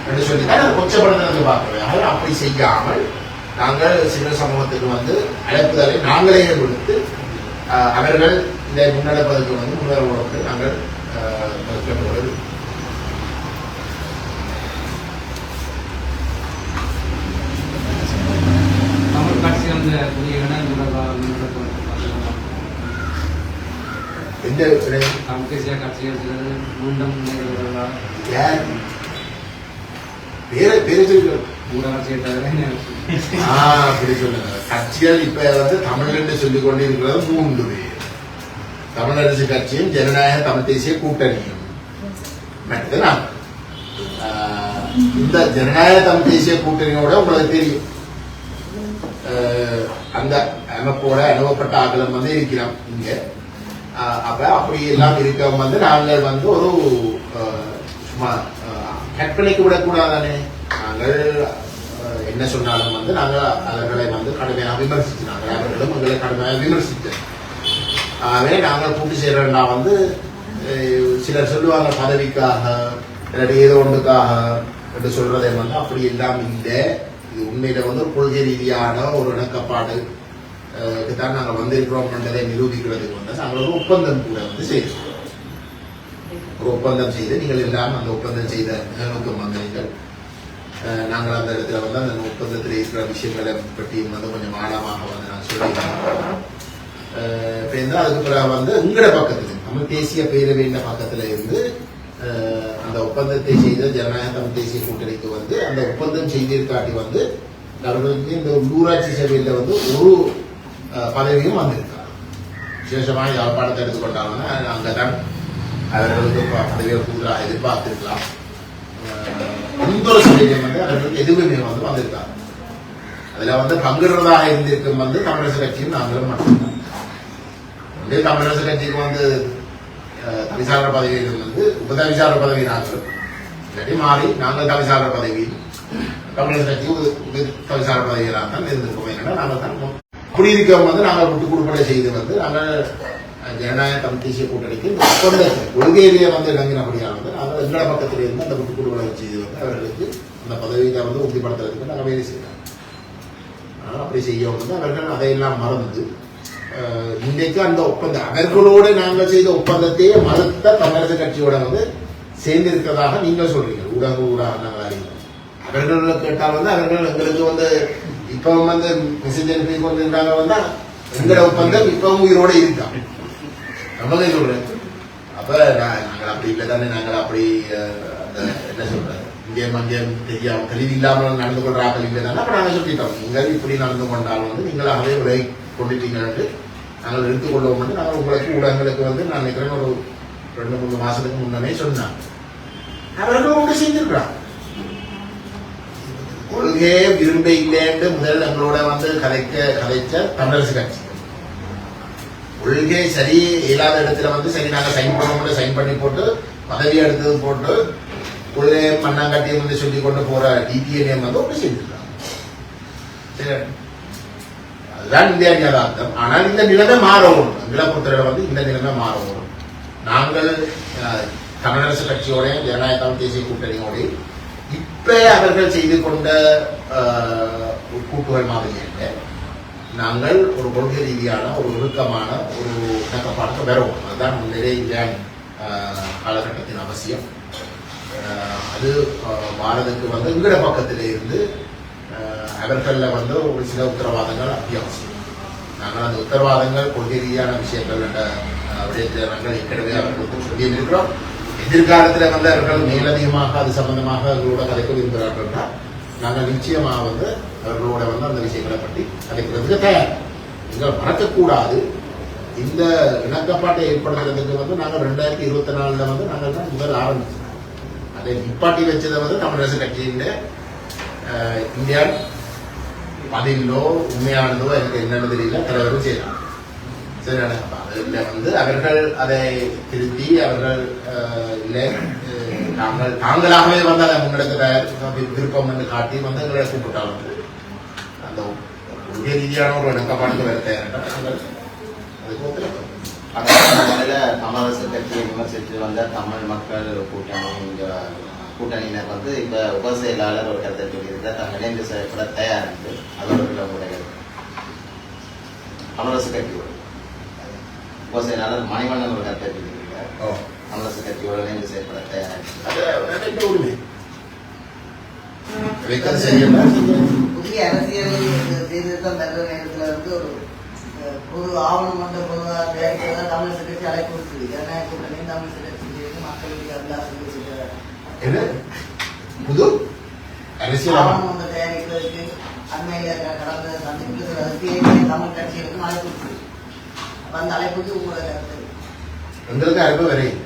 என்று சொல்லித்தான் அதை கொச்சப்படுத்துறது பார்க்கிறோம். அப்படி செய்யாமல் நாங்கள் சிவில் சமூகத்துக்கு வந்து அழைப்புதலை நாங்களே கொடுத்து அவர்கள் இதை முன்னெடுப்பதற்கு வந்து முன்னேறுவதற்கு நாங்கள் கேட்டுக்கொள்வது. தமிழ் கட்சி வந்து புதிய எந்த தேசிய கட்சிகள் மீண்டும் அப்படி சொல்லுங்க. கட்சிகள் இப்ப வந்து தமிழ் சொல்லிக் கொண்டிருக்கிறது 3 பேர். தமிழரசு கட்சியும் ஜனநாயக தமிழ் தேசிய கூட்டணியும். இந்த ஜனநாயக தமிழ் தேசிய கூட்டணியோட உங்களுக்கு தெரியும் அந்த அமைப்போட அனுபவப்பட்ட ஆகலம் வந்து இருக்கிறோம் இங்க. அப்ப அப்படி எல்லாம் இருக்கவங்க வந்து நாங்கள் வந்து ஒரு சும்மா கற்பனைக்கு விடக்கூடாதானே. நாங்கள் என்ன சொன்னாலும் வந்து நாங்கள் அவர்களை வந்து கடுமையாக விமர்சிச்சினாங்க. அவர்களும் எங்களை கடுமையாக விமர்சித்தோம். ஆகவே நாங்கள் கூட்டு செய்யறோம்னா வந்து சிலர் சொல்லுவாங்க பதவிக்காக இல்லாட்டி ஏதோ ஒன்றுக்காக என்று சொல்றதை வந்து அப்படி எல்லாம் இல்லை. இது உண்மையில வந்து ஒரு கொள்கை ரீதியான ஒரு இணக்கப்பாடு தான் நாங்கள் வந்திருக்கிறோம் என்றதை நிரூபிக்கிறதுக்கு வந்து நாங்கள் ஒரு ஒப்பந்தம் கூட வந்து செய்திருக்கிறோம். ஒரு ஒப்பந்தம் செய்து நீங்கள் எல்லாம் அந்த ஒப்பந்தம் செய்த நிகழ்வுக்கு வந்தீர்கள். நாங்கள் அந்த இடத்துல வந்து அந்த ஒப்பந்தத்தில் இருக்கிற விஷயங்களை பற்றியும் வந்து கொஞ்சம் ஆழமாக வந்து நான் சொல்லியிருக்கேன். அதுக்கு பிறகு வந்து உங்களோட பக்கத்துல தமிழ் தேசிய பேரவையின் பக்கத்துல இருந்து அந்த ஒப்பந்தத்தை செய்த ஜனநாயக தமிழ் தேசிய கூட்டணிக்கு வந்து அந்த ஒப்பந்தம் செய்திருக்காட்டி வந்து அவர்களுக்கு இந்த உள்ளூராட்சி சபையில வந்து ஒரு பதவியும் வந்திருக்காங்க. விசேஷமாக யாழ்ப்பாணத்தை எடுத்துக்கொண்டாங்கன்னா அங்கதான் அவர்களுக்கு பதவியை கூடுதலாக எதிர்பார்த்திருக்கலாம். எந்த ஒரு சபையிலையும் வந்து அவர்களுக்கு எதுவுமே வந்து வந்திருக்காங்க. அதுல வந்து பங்குறதாக இருந்திருக்கும் வந்து தமிழரசு கட்சியும் நாங்களும் மட்டும்தான். தமிழரசு கட்சிக்கு வந்து தவிசாளர் பதவியில் வந்து உபதவிசாளர் பதவி நாங்கள் இல்லாட்டி மாறி நாங்கள் தவிசாளர் பதவி தமிழரசு கட்சி தவிசாளர் பதவிகளாக தான் இருந்திருக்கோம். என்னன்னா நாங்கள் தான் அப்படி இருக்கவங்க வந்து நாங்கள் விட்டு கொடுப்படை செய்து வந்து நாங்கள் ஜனநாயக தமிழ் தேசிய கூட்டணிக்கு கொள்கையிலேயே வந்து இணங்கினபடியாக வந்து நாங்கள் எங்களோட பக்கத்தில் இருந்து அந்த விட்டு கொடுப்படை செய்து வந்து அவர்களுக்கு அந்த பதவியை வந்து உறுதிப்படுத்துறதுக்கு நாங்கள் வேலை செய்யலாம். ஆனால் அப்படி செய்ய வந்து அவர்கள் அதையெல்லாம் மறந்து இன்றைக்கு அந்த ஒப்பந்தம் அவர்களோடு நாங்கள் செய்த ஒப்பந்தத்தையே மறுத்த தமிழரசு கட்சியோட வந்து சேர்ந்திருக்கிறதாக நீங்கள் சொல்றீங்க. ஊடக நாங்கள் அறிவோம். அவர்கள் கேட்டால் வந்து அவர்கள் எங்களுக்கு வந்து இப்பவும் வந்து மெசேஜ் அனுப்பி கொண்டிருந்தாங்க வந்து எங்களோட ஒப்பந்தம் இப்பவும் உயிரோட இருக்கான் நம்ம சொல்றேன். அப்ப நாங்கள் அப்படி இல்லை தானே. நாங்கள் அப்படி என்ன சொல்றேன் இங்கேயும் அங்கேயும் தெரியாம தெளிவு இல்லாமல் நடந்து கொள்ற ஆக்கள் இல்லை தானே. அப்ப நாங்கள் சொல்லிட்டோம் நீங்கள் இப்படி நடந்து கொண்டாலும் வந்து நீங்களாகவே விலகி கொண்டுட்டீங்கன்னு நாங்கள் எடுத்துக்கொள்வோம் வந்து நாங்கள் உங்களுக்கு ஊடகங்களுக்கு வந்து நான் நினைக்கிறேன் ஒரு 2-3 மாசத்துக்கு முன்னமே சொன்னாங்க. அவர்கள் ஒன்று செஞ்சிருக்கிறாங்க. கொள்கையே விரும்ப இல்லைன்னு முதல் எங்களோட வந்து கதைச்ச தமிழரசு கட்சி கொள்கை சரி இல்லாத இடத்துல வந்து சரி நாங்கள் சைன் பண்ண சைன் பண்ணி போட்டு பதவி எடுத்தது போட்டு கொள்கையை மண்ணாங்கட்டியும் வந்து சொல்லி கொண்டு போற டிடிஎன்ஏ வந்து ஒன்று செஞ்சிருக்காங்க. சரி, அதுதான் இந்தியா யதார்த்தம். ஆனால் இந்த நிலைமை மாறவும் எங்களை பொறுத்தவரை வந்து இந்த நிலைமை மாறவும் நாங்கள் தமிழரசு கட்சியோட ஜனநாயக தமிழ் தேசிய கூட்டணியோட இப்ப அவர்கள் செய்து கொண்ட கூட்டுகள் மாதிரி நாங்கள் ஒரு கொள்கை ரீதியான ஒரு ஒழுக்கமான ஒரு இணக்கப்பாடுக்கு வருவோம். அதுதான் முன்னரே இந்தியா காலகட்டத்தின் அவசியம். அது மாறதுக்கு வந்து எங்கட பக்கத்திலே இருந்து அவர்களில் வந்து ஒரு சில உத்தரவாதங்கள் அத்தியாவசியம். நாங்கள் அந்த உத்தரவாதங்கள் கொள்கை ரீதியான விஷயங்கள் என்ற விடயத்தில் நாங்கள் ஏற்கனவே அவர்களுக்கும் சொல்லியிருக்கிறோம். எதிர்காலத்தில் வந்து அவர்கள் மேலதிகமாக அது சம்பந்தமாக அவர்களோட கதைக்க விரும்புகிறார்கள்னா நாங்கள் நிச்சயமாக வந்து அவர்களோட வந்து அந்த விஷயங்களை பற்றி கதைக்கிறதுக்கு தயார். நீங்கள் மறக்கக்கூடாது. இந்த இணக்கப்பாட்டை ஏற்படுத்துறதுக்கு வந்து நாங்கள் 2024 வந்து நாங்கள் தான் முதல் ஆரம்பிச்சோம். அதை நிப்பாட்டி வச்சதை வந்து தமிழரசு கட்சியின் இந்தியா பதிலோ உண்மையானதோ எனக்கு என்னன்னு தெரியல தலைவரும் செய்யலாம். சரி, அதில் வந்து அவர்கள் அதை திருத்தி அவர்கள் இல்லை தாங்களாகவே வந்து அதை முன்னெடுக்க விருப்பம் என்று காட்டி வந்து எங்களை கூப்பிட்டாலும் அந்த கொள்கை ரீதியான ஒரு இணக்கப்பாடுக்கு வேற தயாரிட்டால் நாங்கள் அதுக்கு ஒத்துழைப்போம். தமிழரசு கட்சியை விமர்சித்து வந்த தமிழ் மக்கள் கூட்டணி இங்க கூட்டணியினர் வந்து இப்ப உப செயலாளர் ஒரு கருத்தை சொல்லியிருக்க தாங்கள் இணைந்து செயல்பட தயார் என்று அதோட உங்களுடைய தமிழரசு கட்சியோடு உப செயலாளர் மணிவண்ணன் ஒரு கருத்தை சொல்லியிருக்கார். ஓ தமிழரசு கட்சியோடு இணைந்து செயல்பட தயார். அது உரிமை இதைத்தான் செய்யணும். புதிய அரசியல் சீர்திருத்தம் பெற்ற நேரத்தில் வந்து ஒரு பொது ஆவணம் கொண்ட பொதுவாக தயாரிக்கிறதா தமிழரசு கட்சி அழைப்பு விடுத்தது. ஜனநாயக கூட்டணி தமிழரசு கட்சி மக்களுடைய அபிலாசம் என்ன புது அரசியல் ஆவணம் கொண்ட தயாரிக்கிறதுக்கு அண்மையில் கடந்த சந்திப்பில் சில அரசியல் தமிழ் கட்சிகளுக்கும் அழைப்பு விடுத்தது. அப்ப அந்த அழைப்புக்கு உங்களோட கருத்து எங்களுக்கு அனுப்ப வரையும்